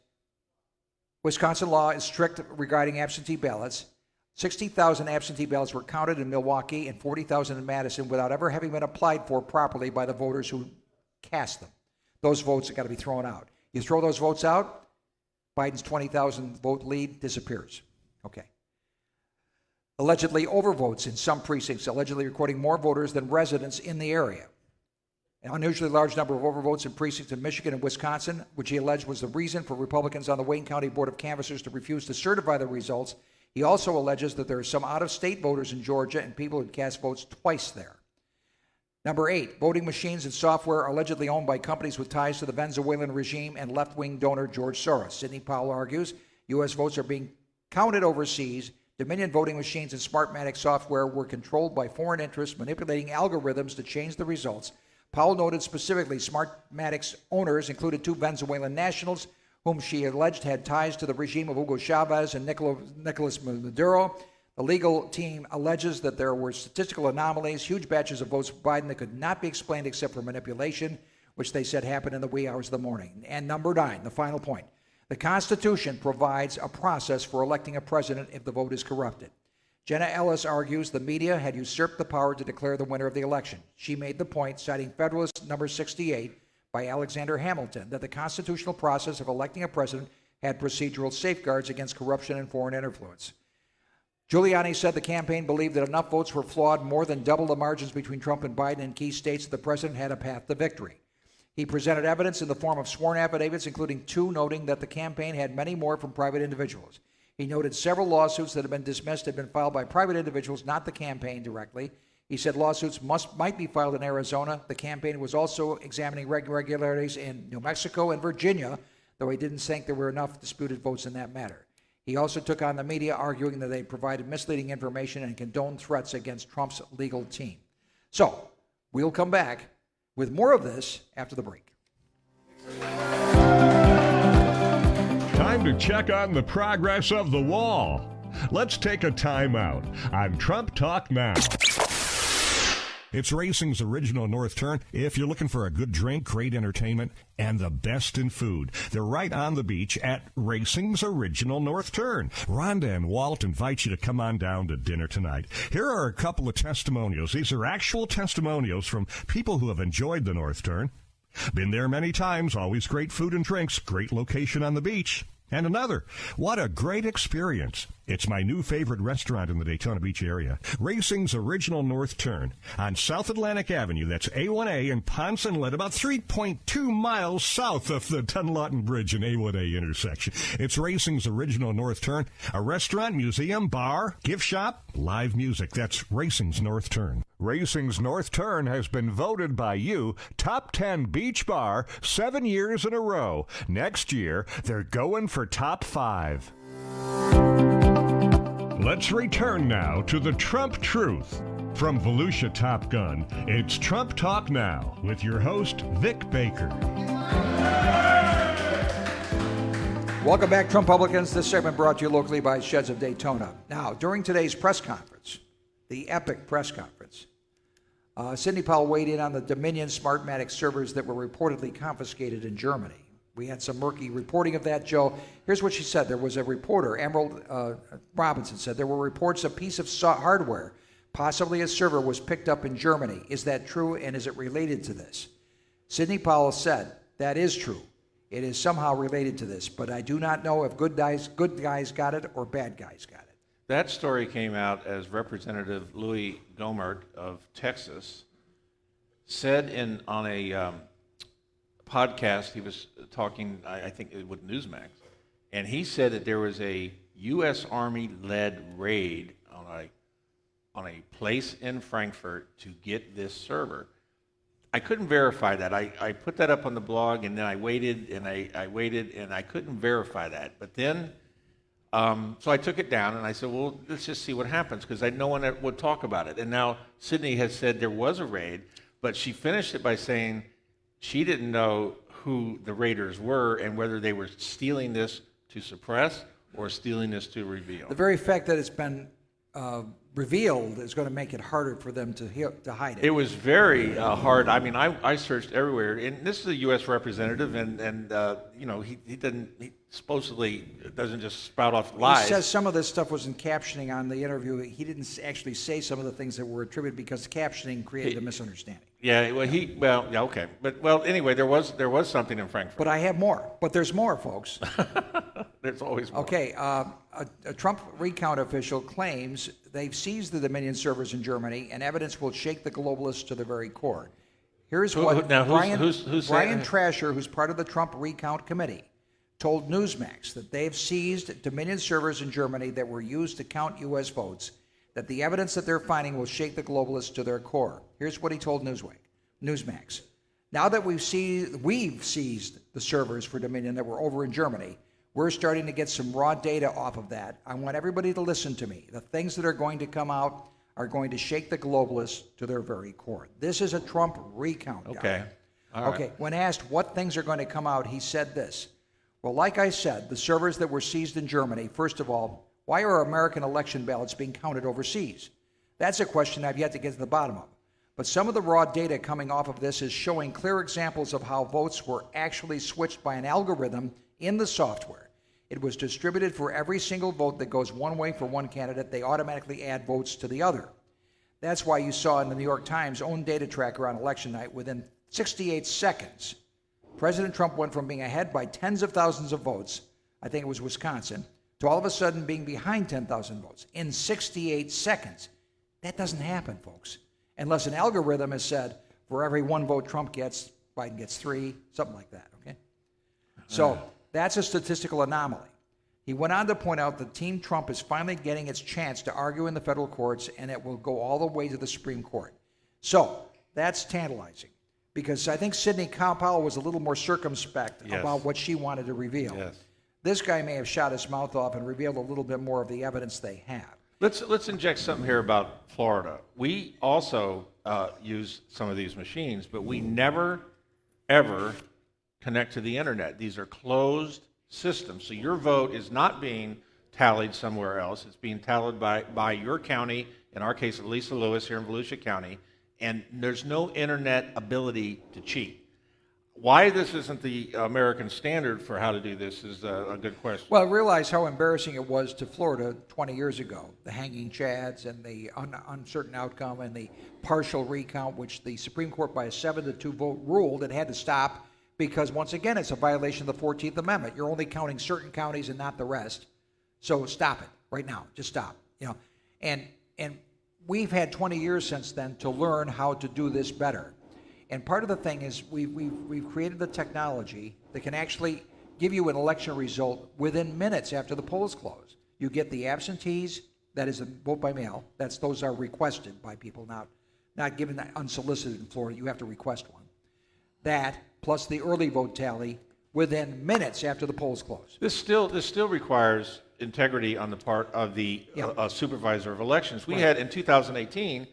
Wisconsin law is strict regarding absentee ballots. 60,000 absentee ballots were counted in Milwaukee and 40,000 in Madison without ever having been applied for properly by the voters who cast them. Those votes have got to be thrown out. You throw those votes out, Biden's 20,000 vote lead disappears. Okay. Allegedly overvotes in some precincts, allegedly recording more voters than residents in the area. An unusually large number of overvotes in precincts in Michigan and Wisconsin, which he alleged was the reason for Republicans on the Wayne County Board of Canvassers to refuse to certify the results. He also alleges that there are some out-of-state voters in Georgia and people who cast votes twice there. Number 8, voting machines and software are allegedly owned by companies with ties to the Venezuelan regime and left-wing donor George Soros. Sidney Powell argues U.S. votes are being counted overseas. Dominion voting machines and Smartmatic software were controlled by foreign interests manipulating algorithms to change the results. Powell noted specifically Smartmatic's owners included 2 Venezuelan nationals whom she alleged had ties to the regime of Hugo Chavez and Nicolas Maduro. The legal team alleges that there were statistical anomalies, huge batches of votes for Biden that could not be explained except for manipulation, which they said happened in the wee hours of the morning. And number 9, the final point. The Constitution provides a process for electing a president if the vote is corrupted. Jenna Ellis argues the media had usurped the power to declare the winner of the election. She made the point, citing Federalist number 68 by Alexander Hamilton, that the constitutional process of electing a president had procedural safeguards against corruption and foreign influence. Giuliani said the campaign believed that enough votes were flawed, more than double the margins between Trump and Biden in key states, that the president had a path to victory. He presented evidence in the form of sworn affidavits, including 2 noting that the campaign had many more from private individuals. He noted several lawsuits that had been dismissed had been filed by private individuals, not the campaign directly. He said lawsuits might be filed in Arizona. The campaign was also examining irregularities in New Mexico and Virginia, though he didn't think there were enough disputed votes in that matter. He also took on the media, arguing that they provided misleading information and condoned threats against Trump's legal team. So, We'll come back with more of this after the break. Time to check on the progress of the wall. Let's take a time out on Trump Talk Now. It's racing's original North Turn. If you're looking for a good drink, great entertainment, and the best in food, they're right on the beach at racing's original North Turn. Rhonda and Walt invite you to come on down to dinner tonight. Here are a couple of testimonials. These are actual testimonials from people who have enjoyed the North Turn. Been there many times, always great food and drinks, great location on the beach. And another, what a great experience. It's my new favorite restaurant in the Daytona Beach area. Racing's original North Turn on South Atlantic Avenue. That's A1A in Ponce Inlet, about 3.2 miles south of the Dunlawton Bridge and A1A intersection. It's Racing's original North Turn, a restaurant, museum, bar, gift shop, live music. That's Racing's North Turn. Racing's North Turn has been voted by you top 10 beach bar 7 years in a row. Next year, they're going for top 5. Let's return now to the Trump Truth. From Volusia Top Gun, it's Trump Talk Now with your host, Vic Baker. Welcome back, Trump Republicans. This segment brought to you locally by Sheds of Daytona. Now, during today's press conference, the epic press conference, Sidney Powell weighed in on the Dominion Smartmatic servers that were reportedly confiscated in Germany. We had some murky reporting of that, Joe. Here's what she said. There was a reporter, Emerald Robinson, said there were reports a piece of hardware, possibly a server, was picked up in Germany. Is that true, and is it related to this? Sidney Powell said, that is true. It is somehow related to this, but I do not know if good guys got it or bad guys got it. That story came out as Representative Louis Gohmert of Texas said on a podcast. He was talking, I think, with Newsmax, and he said that there was a U.S. Army-led raid on a place in Frankfurt to get this server. I couldn't verify that. I put that up on the blog, and then I waited, and I waited, and I couldn't verify that. But then, so I took it down, and I said, well, let's just see what happens, because no one would talk about it. And now Sidney has said there was a raid, but she finished it by saying she didn't know who the raiders were and whether they were stealing this to suppress or stealing this to reveal. The very fact that it's been revealed is going to make it harder for them to hide it. It was very hard. I mean, I searched everywhere, and this is a U.S. representative, and you know, he supposedly doesn't just spout off lies. He says some of this stuff was in captioning on the interview. He didn't actually say some of the things that were attributed because captioning created a misunderstanding. Yeah, well, yeah, okay, but anyway, there was something in Frankfurt. But I have more. But there's more, folks. There's always more. Okay, a Trump recount official claims they've seized the Dominion servers in Germany, and evidence will shake the globalists to the very core. Here's what Brian Trasher, who's part of the Trump recount committee, told Newsmax that they've seized Dominion servers in Germany that were used to count U.S. votes, that the evidence that they're finding will shake the globalists to their core. Here's what he told Newsmax. Now that we've seized the servers for Dominion that were over in Germany, we're starting to get some raw data off of that. I want everybody to listen to me. The things that are going to come out are going to shake the globalists to their very core. This is a Trump recount, guy. Okay. All right. Okay. When asked what things are going to come out, he said this. Well, like I said, the servers that were seized in Germany, first of all, why are American election ballots being counted overseas? That's a question I've yet to get to the bottom of. But some of the raw data coming off of this is showing clear examples of how votes were actually switched by an algorithm in the software. It was distributed for every single vote that goes one way for one candidate. They automatically add votes to the other. That's why you saw in the New York Times' own data tracker on election night, within 68 seconds, President Trump went from being ahead by tens of thousands of votes, I think it was Wisconsin, to all of a sudden being behind 10,000 votes in 68 seconds. That doesn't happen, folks, unless an algorithm has said, for every one vote Trump gets, Biden gets 3, something like that, okay? So that's a statistical anomaly. He went on to point out that Team Trump is finally getting its chance to argue in the federal courts, and it will go all the way to the Supreme Court. So that's tantalizing, because I think Sidney Powell was a little more circumspect about what she wanted to reveal. Yes. This guy may have shot his mouth off and revealed a little bit more of the evidence they have. Let's inject something here about Florida. We also use some of these machines, but we never, ever connect to the internet. These are closed systems. So your vote is not being tallied somewhere else. It's being tallied by your county, in our case, at Lisa Lewis here in Volusia County, and there's no internet ability to cheat. Why this isn't the American standard for how to do this is a good question. Well, realize how embarrassing it was to Florida 20 years ago. The hanging chads and the uncertain outcome and the partial recount, which the Supreme Court by a 7-2 vote ruled it had to stop because, once again, it's a violation of the 14th Amendment. You're only counting certain counties and not the rest. So stop it right now. Just stop. And we've had 20 years since then to learn how to do this better. And part of the thing is we've created the technology that can actually give you an election result within minutes after the polls close. You get the absentees, that is a vote by mail. Those are requested by people, not given unsolicited in Florida. You have to request one. That plus the early vote tally within minutes after the polls close. This still requires integrity on the part of the supervisor of elections. We had in 2018.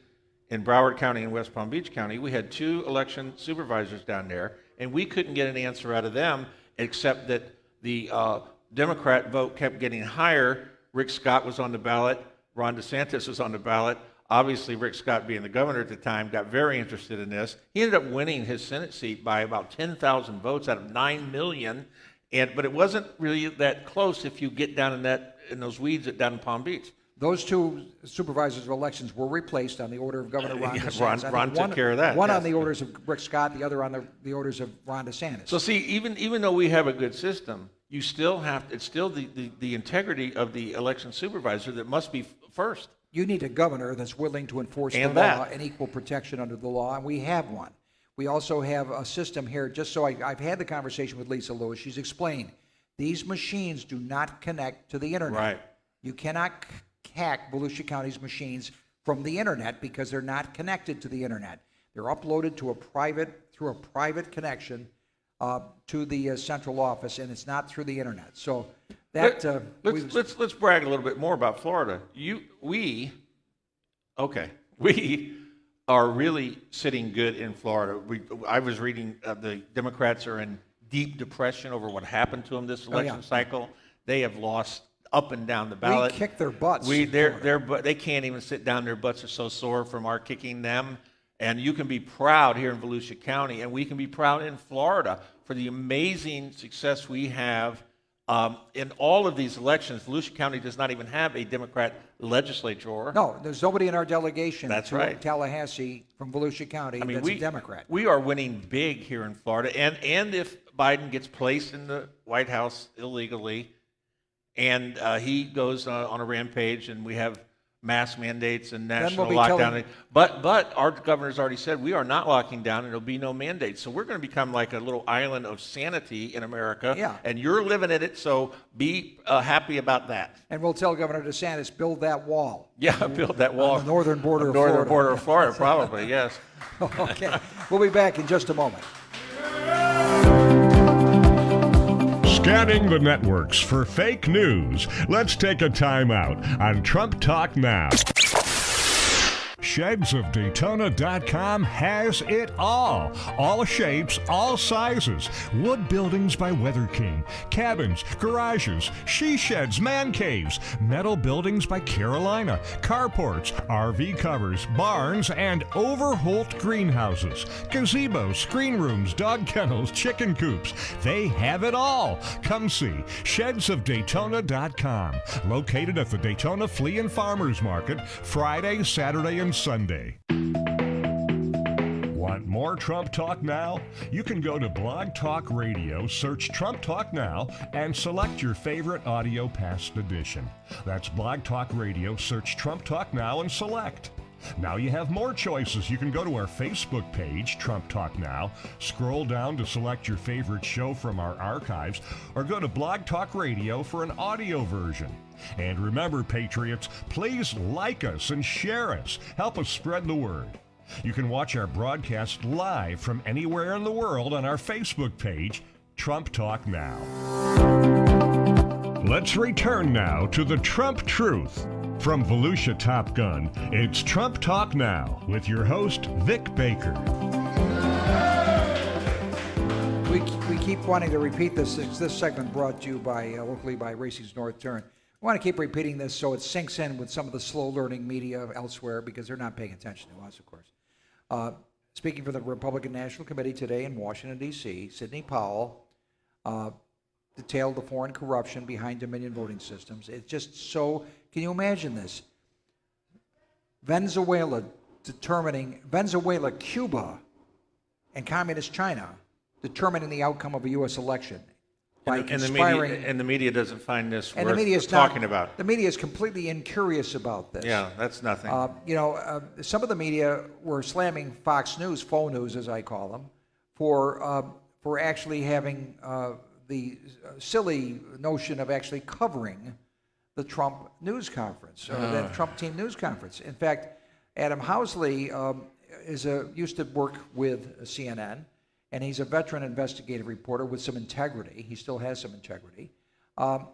In Broward County and West Palm Beach County, we had 2 election supervisors down there, and we couldn't get an answer out of them except that the Democrat vote kept getting higher. Rick Scott was on the ballot. Ron DeSantis was on the ballot. Obviously, Rick Scott, being the governor at the time, got very interested in this. He ended up winning his Senate seat by about 10,000 votes out of 9 million, but it wasn't really that close if you get down in those weeds down in Palm Beach. Those 2 supervisors of elections were replaced on the order of Governor Ron DeSantis. Ron took care of that. One on the orders of Rick Scott, the other on the orders of Ron DeSantis. So see, even though we have a good system, you still have it's still the integrity of the election supervisor that must be first. You need a governor that's willing to enforce the law and equal protection under the law, and we have one. We also have a system here, just so I've had the conversation with Lisa Lewis. She's explained these machines do not connect to the internet. Right. You cannot hack Volusia County's machines from the internet because they're not connected to the internet. They're uploaded to through a private connection to the central office, and it's not through the internet. So that let's brag a little bit more about Florida. We are really sitting good in Florida. I was reading the Democrats are in deep depression over what happened to them this election cycle. They have lost up and down the ballot. We kick their butts. They can't even sit down. Their butts are so sore from our kicking them. And you can be proud here in Volusia County, and we can be proud in Florida for the amazing success we have in all of these elections. Volusia County does not even have a Democrat legislature. No, there's nobody in our delegation. That's right. Tallahassee from Volusia County that's a Democrat. We are winning big here in Florida. And if Biden gets placed in the White House illegally, and he goes on a rampage, and we have mask mandates and national lockdown. But our governor's already said we are not locking down, and there'll be no mandates. So we're going to become like a little island of sanity in America. Yeah. And you're living in it, so be happy about that. And we'll tell Governor DeSantis, build that wall. Yeah, build that wall. On the northern border of Florida. Northern border of Florida, probably, yes. Okay. We'll be back in just a moment. Scanning the networks for fake news. Let's take a time out on Trump Talk Now. ShedsOfDaytona.com has it all. All shapes, all sizes. Wood buildings by Weather King. Cabins, garages, she sheds, man caves. Metal buildings by Carolina. Carports, RV covers, barns, and Overholt greenhouses. Gazebos, screen rooms, dog kennels, chicken coops. They have it all. Come see ShedsOfDaytona.com. Located at the Daytona Flea and Farmers Market, Friday, Saturday, and Sunday. Want more Trump Talk Now? You can go to Blog Talk Radio, search Trump Talk Now, and select your favorite audio past edition. That's Blog Talk Radio, search Trump Talk Now, and select. Now you have more choices. You can go to our Facebook page, Trump Talk Now, scroll down to select your favorite show from our archives, or go to Blog Talk Radio for an audio version. And remember, Patriots, please like us and share us. Help us spread the word. You can watch our broadcast live from anywhere in the world on our Facebook page, Trump Talk Now. Let's return now to the Trump Truth. From Volusia Top Gun, it's Trump Talk Now with your host, Vic Baker. We keep wanting to repeat this. This segment brought to you by locally by Racing's North Turn. We want to keep repeating this so it sinks in with some of the slow-learning media elsewhere because they're not paying attention to us, of course. Speaking for the Republican National Committee today in Washington, D.C., Sidney Powell detailed the foreign corruption behind Dominion voting systems. It's just so... Can you imagine this? Venezuela, Cuba, and Communist China determining the outcome of a U.S. election by conspiring. And the media doesn't find this worth talking about. The media is completely incurious about this. Yeah, that's nothing. Some of the media were slamming Fox News, faux news as I call them, for actually having the silly notion of actually covering the Trump news conference, or the Trump team news conference. In fact, Adam Housley used to work with CNN, and he's a veteran investigative reporter with some integrity. He still has some integrity. Brian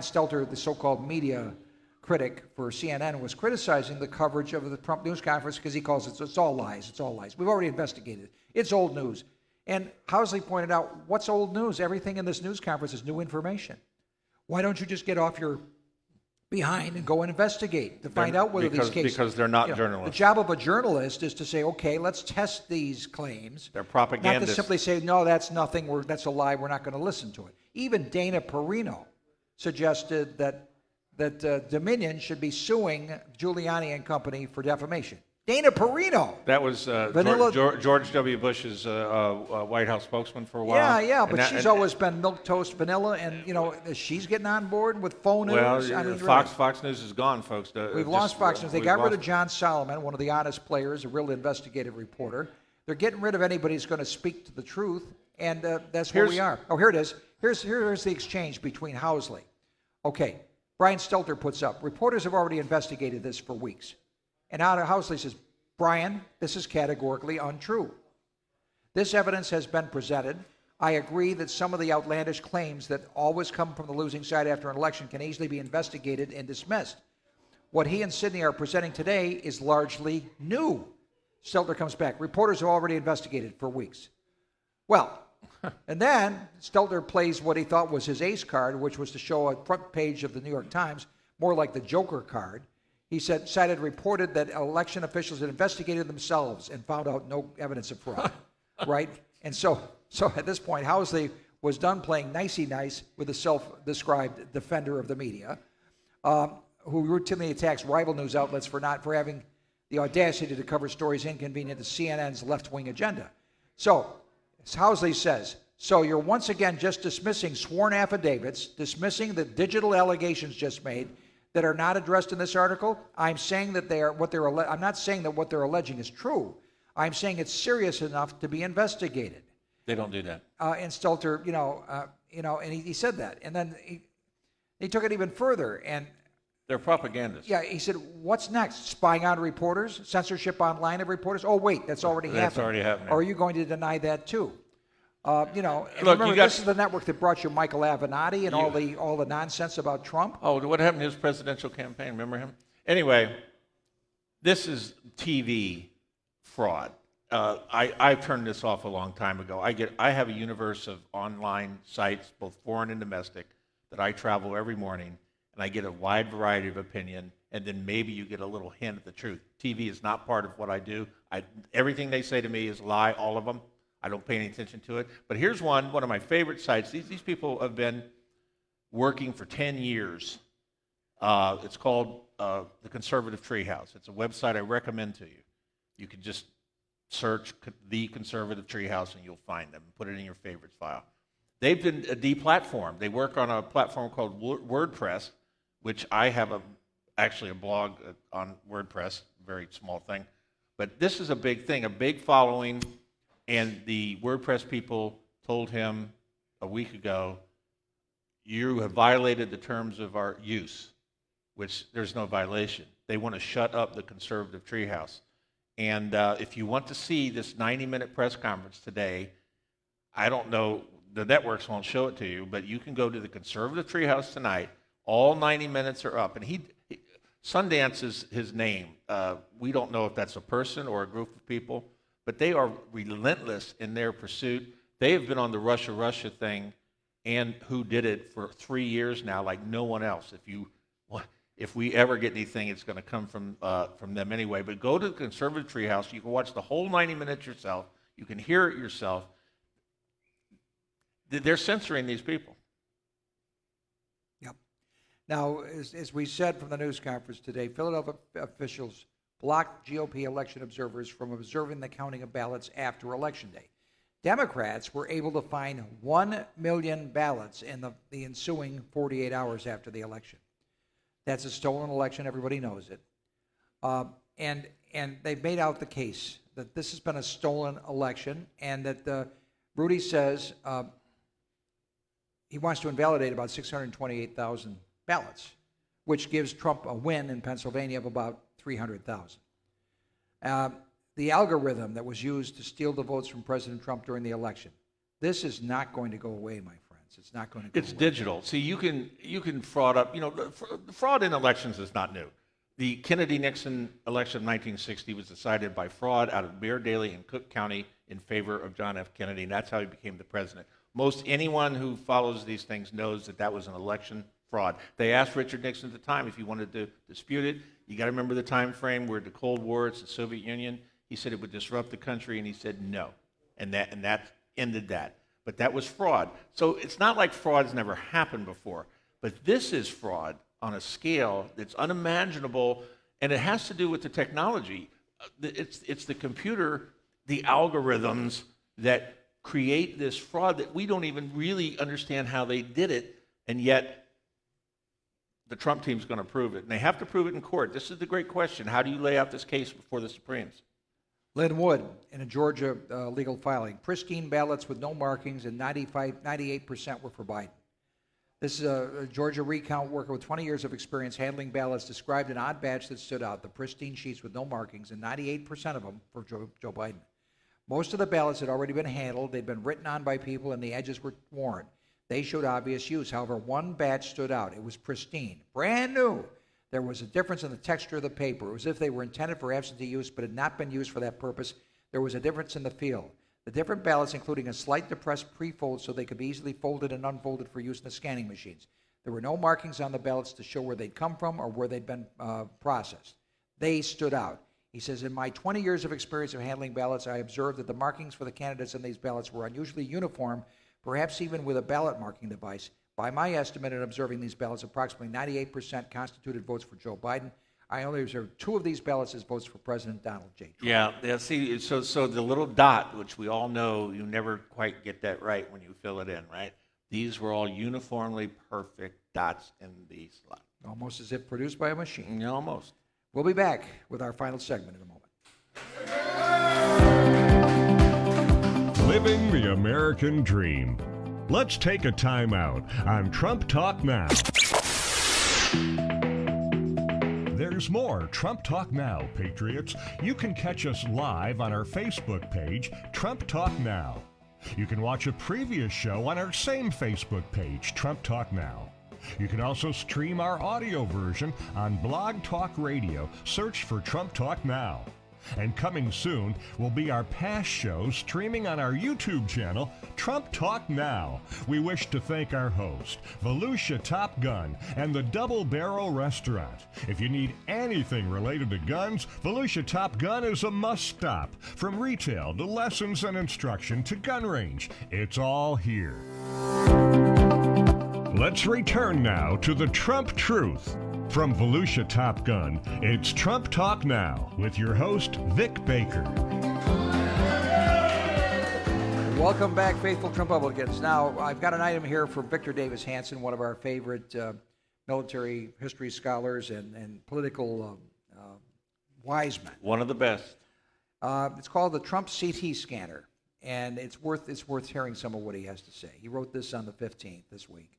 Stelter, the so-called media critic for CNN, was criticizing the coverage of the Trump news conference because he calls it's all lies, it's all lies. We've already investigated it. It's old news. And Housley pointed out, what's old news? Everything in this news conference is new information. Why don't you just get off your behind and go and investigate to find out whether these cases... Because they're not journalists. The job of a journalist is to say, okay, let's test these claims. They're propagandists. Not to simply say, no, that's nothing, that's a lie, we're not going to listen to it. Even Dana Perino suggested that Dominion should be suing Giuliani and company for defamation. Dana Perino. That was George W. Bush's White House spokesman for a while. Yeah, but she's always been milquetoast vanilla, and she's getting on board with phone news. Well, Fox News is gone, folks. We've lost Fox News. They got rid of John Solomon, one of the honest players, a real investigative reporter. They're getting rid of anybody who's going to speak to the truth, and that's where we are. Oh, here it is. Here's the exchange between Housley. Okay, Brian Stelter puts up, reporters have already investigated this for weeks. And now Housley says, Brian, this is categorically untrue. This evidence has been presented. I agree that some of the outlandish claims that always come from the losing side after an election can easily be investigated and dismissed. What he and Sidney are presenting today is largely new. Stelter comes back. Reporters have already investigated for weeks. Well, and then Stelter plays what he thought was his ace card, which was to show a front page of the New York Times, more like the Joker card. He reported that election officials had investigated themselves and found out no evidence of fraud, right? And so at this point, Housley was done playing nicey nice with a self-described defender of the media, who routinely attacks rival news outlets for having the audacity to cover stories inconvenient to CNN's left-wing agenda. So, as Housley says, so you're once again just dismissing sworn affidavits, dismissing the digital allegations just made, that are not addressed in this article. I'm saying that I'm not saying that what they're alleging is true. I'm saying it's serious enough to be investigated. They don't do that. And Stelter, and he said that, and then he took it even further. And they're propagandists. Yeah, he said, "What's next? Spying on reporters? Censorship online of reporters? Oh, wait, that's already happening. That's already happening. Or are you going to deny that too?" Look, remember, this is the network that brought you Michael Avenatti and all the nonsense about Trump. Oh, what happened to his presidential campaign? Remember him? Anyway, this is TV fraud. I've turned this off a long time ago. I have a universe of online sites, both foreign and domestic, that I travel every morning, and I get a wide variety of opinion, and then maybe you get a little hint of the truth. TV is not part of what I do. Everything they say to me is a lie, all of them. I don't pay any attention to it. But here's one of my favorite sites. These people have been working for 10 years. It's called The Conservative Treehouse. It's a website I recommend to you. You can just search The Conservative Treehouse and you'll find them. Put it in your favorites file. They've been deplatformed. They work on a platform called WordPress, which I have actually a blog on WordPress, very small thing. But this is a big thing, a big following. And the WordPress people told him a week ago, you have violated the terms of our use, which there's no violation. They want to shut up the Conservative Treehouse. And if you want to see this 90-minute press conference today, I don't know, the networks won't show it to you, but you can go to the Conservative Treehouse tonight. All 90 minutes are up. And Sundance is his name. We don't know if that's a person or a group of people, but they are relentless in their pursuit. They have been on the Russia thing and Who Did It for 3 years now, like no one else. If we ever get anything, it's going to come from them anyway. But go to the Conservative Treehouse. You can watch the whole 90 minutes yourself. You can hear it yourself. They're censoring these people. Yep. Now, as we said from the news conference today, Philadelphia officials blocked GOP election observers from observing the counting of ballots after Election Day. Democrats were able to find 1 million ballots in the ensuing 48 hours after the election. That's a stolen election. Everybody knows it. And they've made out the case that this has been a stolen election, and that Rudy says he wants to invalidate about 628,000 ballots, which gives Trump a win in Pennsylvania of about 300,000. The algorithm that was used to steal the votes from President Trump during the election, this is not going to go away, my friends. It's not going to go away. It's digital. See, you can fraud up. Fraud in elections is not new. The Kennedy-Nixon election of 1960 was decided by fraud out of Bear Daily and Cook County in favor of John F. Kennedy, and that's how he became the president. Most anyone who follows these things knows that was an election fraud. They asked Richard Nixon at the time if he wanted to dispute it. You got to remember the time frame. We're at the Cold War. It's the Soviet Union. He said it would disrupt the country, and he said no, and that ended that. But that was fraud. So it's not like fraud's never happened before, but this is fraud on a scale that's unimaginable, and it has to do with the technology. It's the computer, the algorithms that create this fraud that we don't even really understand how they did it, and yet the Trump team's going to prove it. And they have to prove it in court. This is the great question. How do you lay out this case before the Supremes? Lynn Wood, in a Georgia legal filing, pristine ballots with no markings, and 98% were for Biden. This is a Georgia recount worker with 20 years of experience handling ballots described an odd batch that stood out, the pristine sheets with no markings, and 98% of them for Joe Biden. Most of the ballots had already been handled. They'd been written on by people, and the edges were worn. They showed obvious use. However, one batch stood out. It was pristine, brand new. There was a difference in the texture of the paper. It was as if they were intended for absentee use but had not been used for that purpose. There was a difference in the feel. The different ballots, including a slight depressed pre-fold so they could be easily folded and unfolded for use in the scanning machines. There were no markings on the ballots to show where they'd come from or where they'd been processed. They stood out. He says, in my 20 years of experience of handling ballots, I observed that the markings for the candidates in these ballots were unusually uniform, perhaps even with a ballot marking device. By my estimate in observing these ballots, approximately 98% constituted votes for Joe Biden. I only observed 2 of these ballots as votes for President Donald J. Trump. Yeah, see, so the little dot, which we all know you never quite get that right when you fill it in, right? These were all uniformly perfect dots in the slot. Almost as if produced by a machine. Yeah, almost. We'll be back with our final segment in a moment. Living the American dream. Let's take a time out on Trump Talk Now. There's more Trump Talk Now, Patriots. You can catch us live on our Facebook page, Trump Talk Now. You can watch a previous show on our same Facebook page, Trump Talk Now. You can also stream our audio version on Blog Talk Radio. Search for Trump Talk Now. And coming soon will be our past shows streaming on our YouTube channel, Trump Talk Now. We wish to thank our host, Volusia Top Gun, and the Double Barrel Restaurant. If you need anything related to guns, Volusia Top Gun is a must-stop. From retail to lessons and instruction to gun range, it's all here. Let's return now to the Trump Truth. From Volusia Top Gun, it's Trump Talk Now with your host, Vic Baker. Welcome back, faithful Trumpublicans. Now, I've got an item here for Victor Davis Hanson, one of our favorite military history scholars and political wise men. One of the best. It's called the Trump CT scanner, and it's worth hearing some of what he has to say. He wrote this on the 15th this week.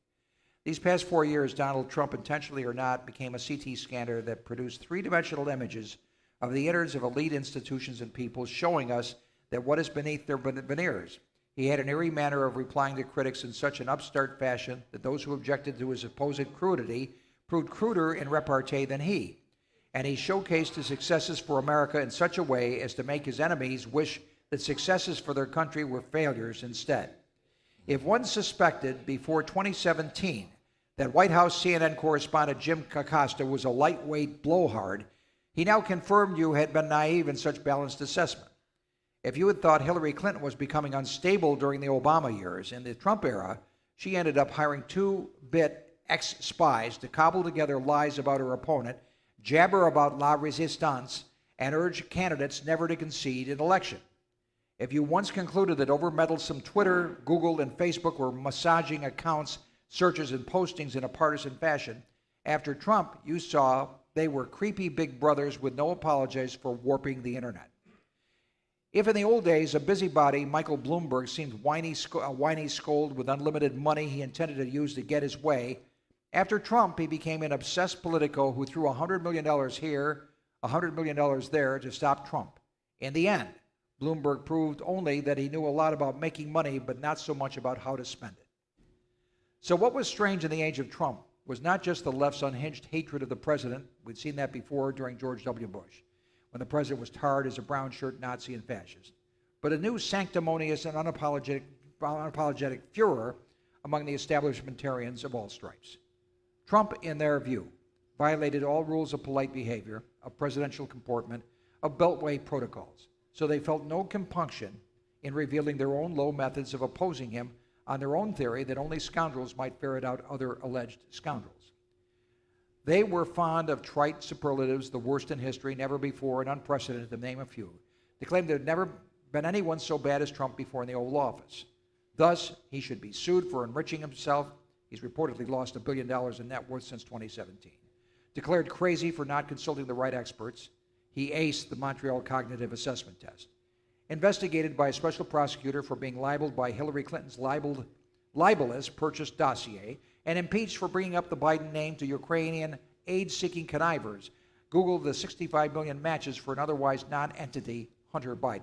These past 4 years, Donald Trump, intentionally or not, became a CT scanner that produced three-dimensional images of the innards of elite institutions and people, showing us that what is beneath their veneers. He had an eerie manner of replying to critics in such an upstart fashion that those who objected to his supposed crudity proved cruder in repartee than he, and he showcased his successes for America in such a way as to make his enemies wish that successes for their country were failures instead. If one suspected before 2017 that White House CNN correspondent Jim Acosta was a lightweight blowhard, he now confirmed you had been naive in such balanced assessment. If you had thought Hillary Clinton was becoming unstable during the Obama years, in the Trump era, she ended up hiring two-bit ex-spies to cobble together lies about her opponent, jabber about la resistance, and urge candidates never to concede an election. If you once concluded that over-meddlesome Twitter, Google, and Facebook were massaging accounts, searches, and postings in a partisan fashion, after Trump, you saw they were creepy big brothers with no apologies for warping the internet. If in the old days a busybody, Michael Bloomberg, seemed a whiny scold with unlimited money he intended to use to get his way, after Trump he became an obsessed politico who threw $100 million here, $100 million there to stop Trump. In the end, Bloomberg proved only that he knew a lot about making money, but not so much about how to spend it. So what was strange in the age of Trump was not just the left's unhinged hatred of the president. We'd seen that before during George W. Bush, when the president was tarred as a brown shirt Nazi and fascist, but a new sanctimonious and unapologetic furor among the establishmentarians of all stripes. Trump, in their view, violated all rules of polite behavior, of presidential comportment, of Beltway protocols. So they felt no compunction in revealing their own low methods of opposing him on their own theory that only scoundrels might ferret out other alleged scoundrels. They were fond of trite superlatives, the worst in history, never before, and unprecedented, to name a few, to claim there had never been anyone so bad as Trump before in the Oval Office. Thus, he should be sued for enriching himself. He's reportedly lost $1 billion in net worth since 2017. Declared crazy for not consulting the right experts. He aced the Montreal Cognitive Assessment Test. Investigated by a special prosecutor for being libeled by Hillary Clinton's libelous purchase dossier, and impeached for bringing up the Biden name to Ukrainian aid-seeking connivers. Google the 65 million matches for an otherwise non-entity, Hunter Biden.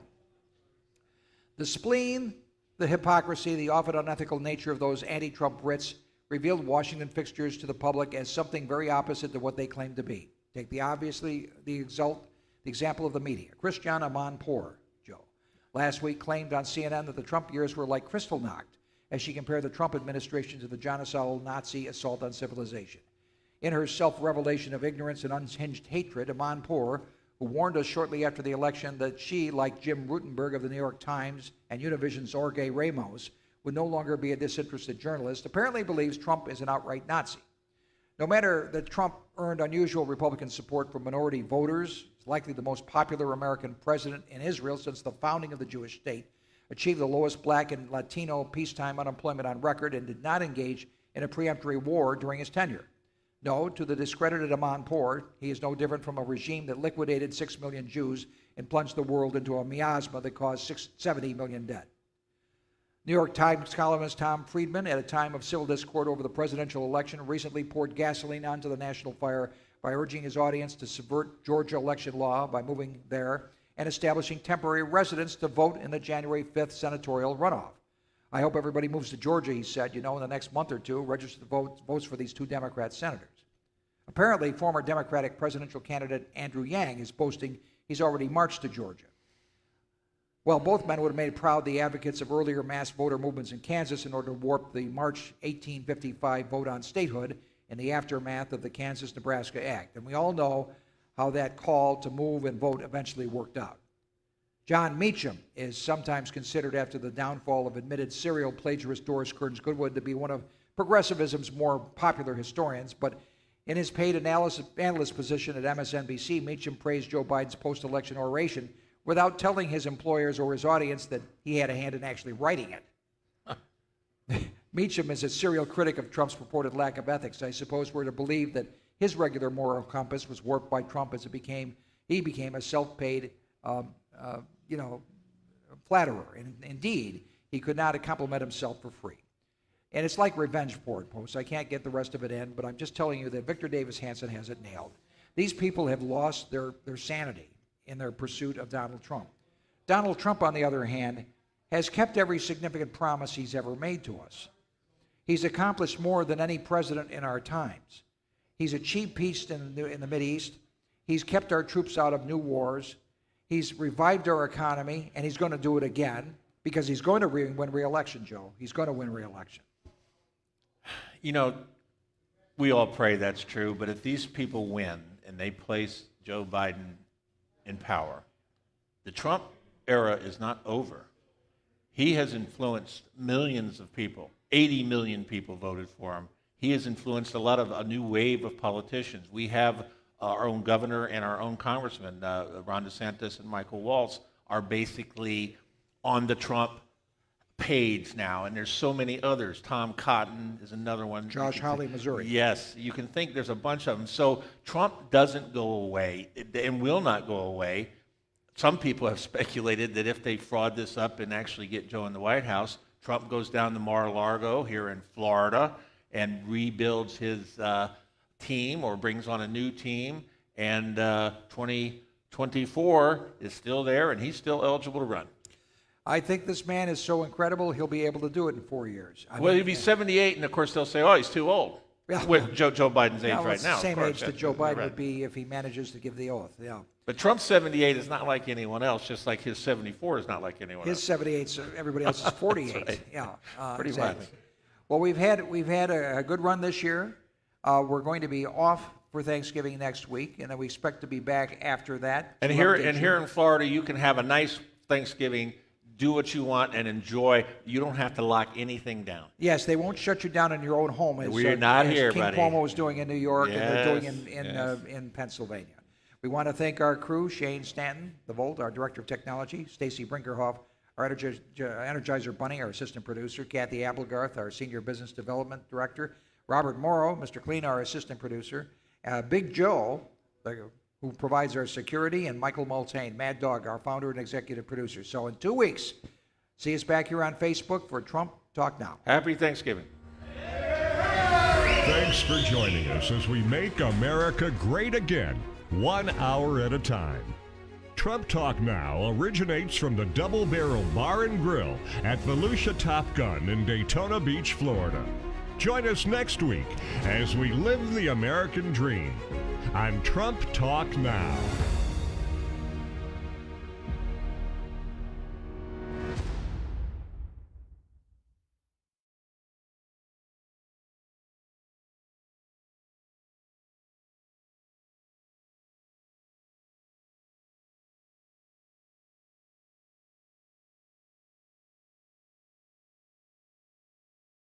The spleen, the hypocrisy, the often unethical nature of those anti-Trump Brits revealed Washington fixtures to the public as something very opposite to what they claimed to be. Take the example of the media. Christiane Amanpour, Joe, last week claimed on CNN that the Trump years were like Kristallnacht, as she compared the Trump administration to the genocidal Nazi assault on civilization. In her self-revelation of ignorance and unhinged hatred, Amanpour, who warned us shortly after the election that she, like Jim Rutenberg of the New York Times and Univision's Jorge Ramos, would no longer be a disinterested journalist, apparently believes Trump is an outright Nazi. No matter that Trump earned unusual Republican support from minority voters, is likely the most popular American president in Israel since the founding of the Jewish state, achieved the lowest black and Latino peacetime unemployment on record, and did not engage in a preemptory war during his tenure. No, to the discredited Amanpour, he is no different from a regime that liquidated 6 million Jews and plunged the world into a miasma that caused 70 million dead. New York Times columnist Tom Friedman, at a time of civil discord over the presidential election, recently poured gasoline onto the national fire by urging his audience to subvert Georgia election law by moving there and establishing temporary residents to vote in the January 5th senatorial runoff. I hope everybody moves to Georgia, he said, in the next month or two, register the votes for these two Democrat senators. Apparently, former Democratic presidential candidate Andrew Yang is boasting he's already marched to Georgia. Well, both men would have made proud the advocates of earlier mass voter movements in Kansas in order to warp the March 1855 vote on statehood in the aftermath of the Kansas-Nebraska Act. And we all know how that call to move and vote eventually worked out. John Meacham is sometimes considered, after the downfall of admitted serial plagiarist Doris Kearns Goodwin, to be one of progressivism's more popular historians, but in his paid analyst position at MSNBC, Meacham praised Joe Biden's post-election oration without telling his employers or his audience that he had a hand in actually writing it. Meacham is a serial critic of Trump's purported lack of ethics. I suppose we're to believe that his regular moral compass was warped by Trump as he became a self-paid, flatterer. And indeed, he could not compliment himself for free. And it's like revenge porn posts. I can't get the rest of it in, but I'm just telling you that Victor Davis Hanson has it nailed. These people have lost their sanity in their pursuit of Donald Trump. Donald Trump, on the other hand, has kept every significant promise he's ever made to us. He's accomplished more than any president in our times. He's a cheap peace in the Mideast. He's kept our troops out of new wars. He's revived our economy, and he's going to do it again because he's going to win re-election, Joe. He's going to win re-election. You know, we all pray that's true, but if these people win and they place Joe Biden in power, the Trump era is not over. He has influenced millions of people. 80 million people voted for him. He has influenced a new wave of politicians. We have our own governor and our own congressman, Ron DeSantis and Michael Waltz, are basically on the Trump page now, and there's so many others. Tom Cotton is another one. Josh Hawley, Missouri. Yes, you can think there's a bunch of them. So Trump doesn't go away and will not go away. Some people have speculated that if they fraud this up and actually get Joe in the White House, Trump goes down to Mar-a-Lago here in Florida and rebuilds his team or brings on a new team, and 2024 is still there, and he's still eligible to run. I think this man is so incredible, he'll be able to do it in 4 years. He'll be 78, and of course they'll say, oh, he's too old. Yeah. With Joe Biden's age right it's now. the same age that Joe Biden right. would be if he manages to give the oath. Yeah. But Trump's 78 is not like anyone else, just like his 74 is not like anyone His else. 78, everybody else is 48. right. Yeah, Pretty exactly. much. Well, we've had a good run this year. We're going to be off for Thanksgiving next week, and then we expect to be back after that. And here in Florida, you can have a nice Thanksgiving, do what you want, and enjoy. You don't have to lock anything down. Yes, they won't shut you down in your own home. As, We're not as here, King buddy. Cuomo is doing in New York, and they're doing Yes. in Pennsylvania. We want to thank our crew: Shane Stanton, the Volt, our director of technology; Stacy Brinkerhoff, our Energizer Bunny, our assistant producer; Kathy Applegarth, our senior business development director; Robert Morrow, Mr. Clean, our assistant producer; Big Joe, who provides our security; and Michael Multane, Mad Dog, our founder and executive producer. So in 2 weeks, see us back here on Facebook for Trump Talk Now. Happy Thanksgiving. Thanks for joining us as we make America great again, 1 hour at a time. Trump Talk Now originates from the Double Barrel Bar and Grill at Volusia Top Gun in Daytona Beach, Florida. Join us next week as we live the American dream on Trump Talk Now.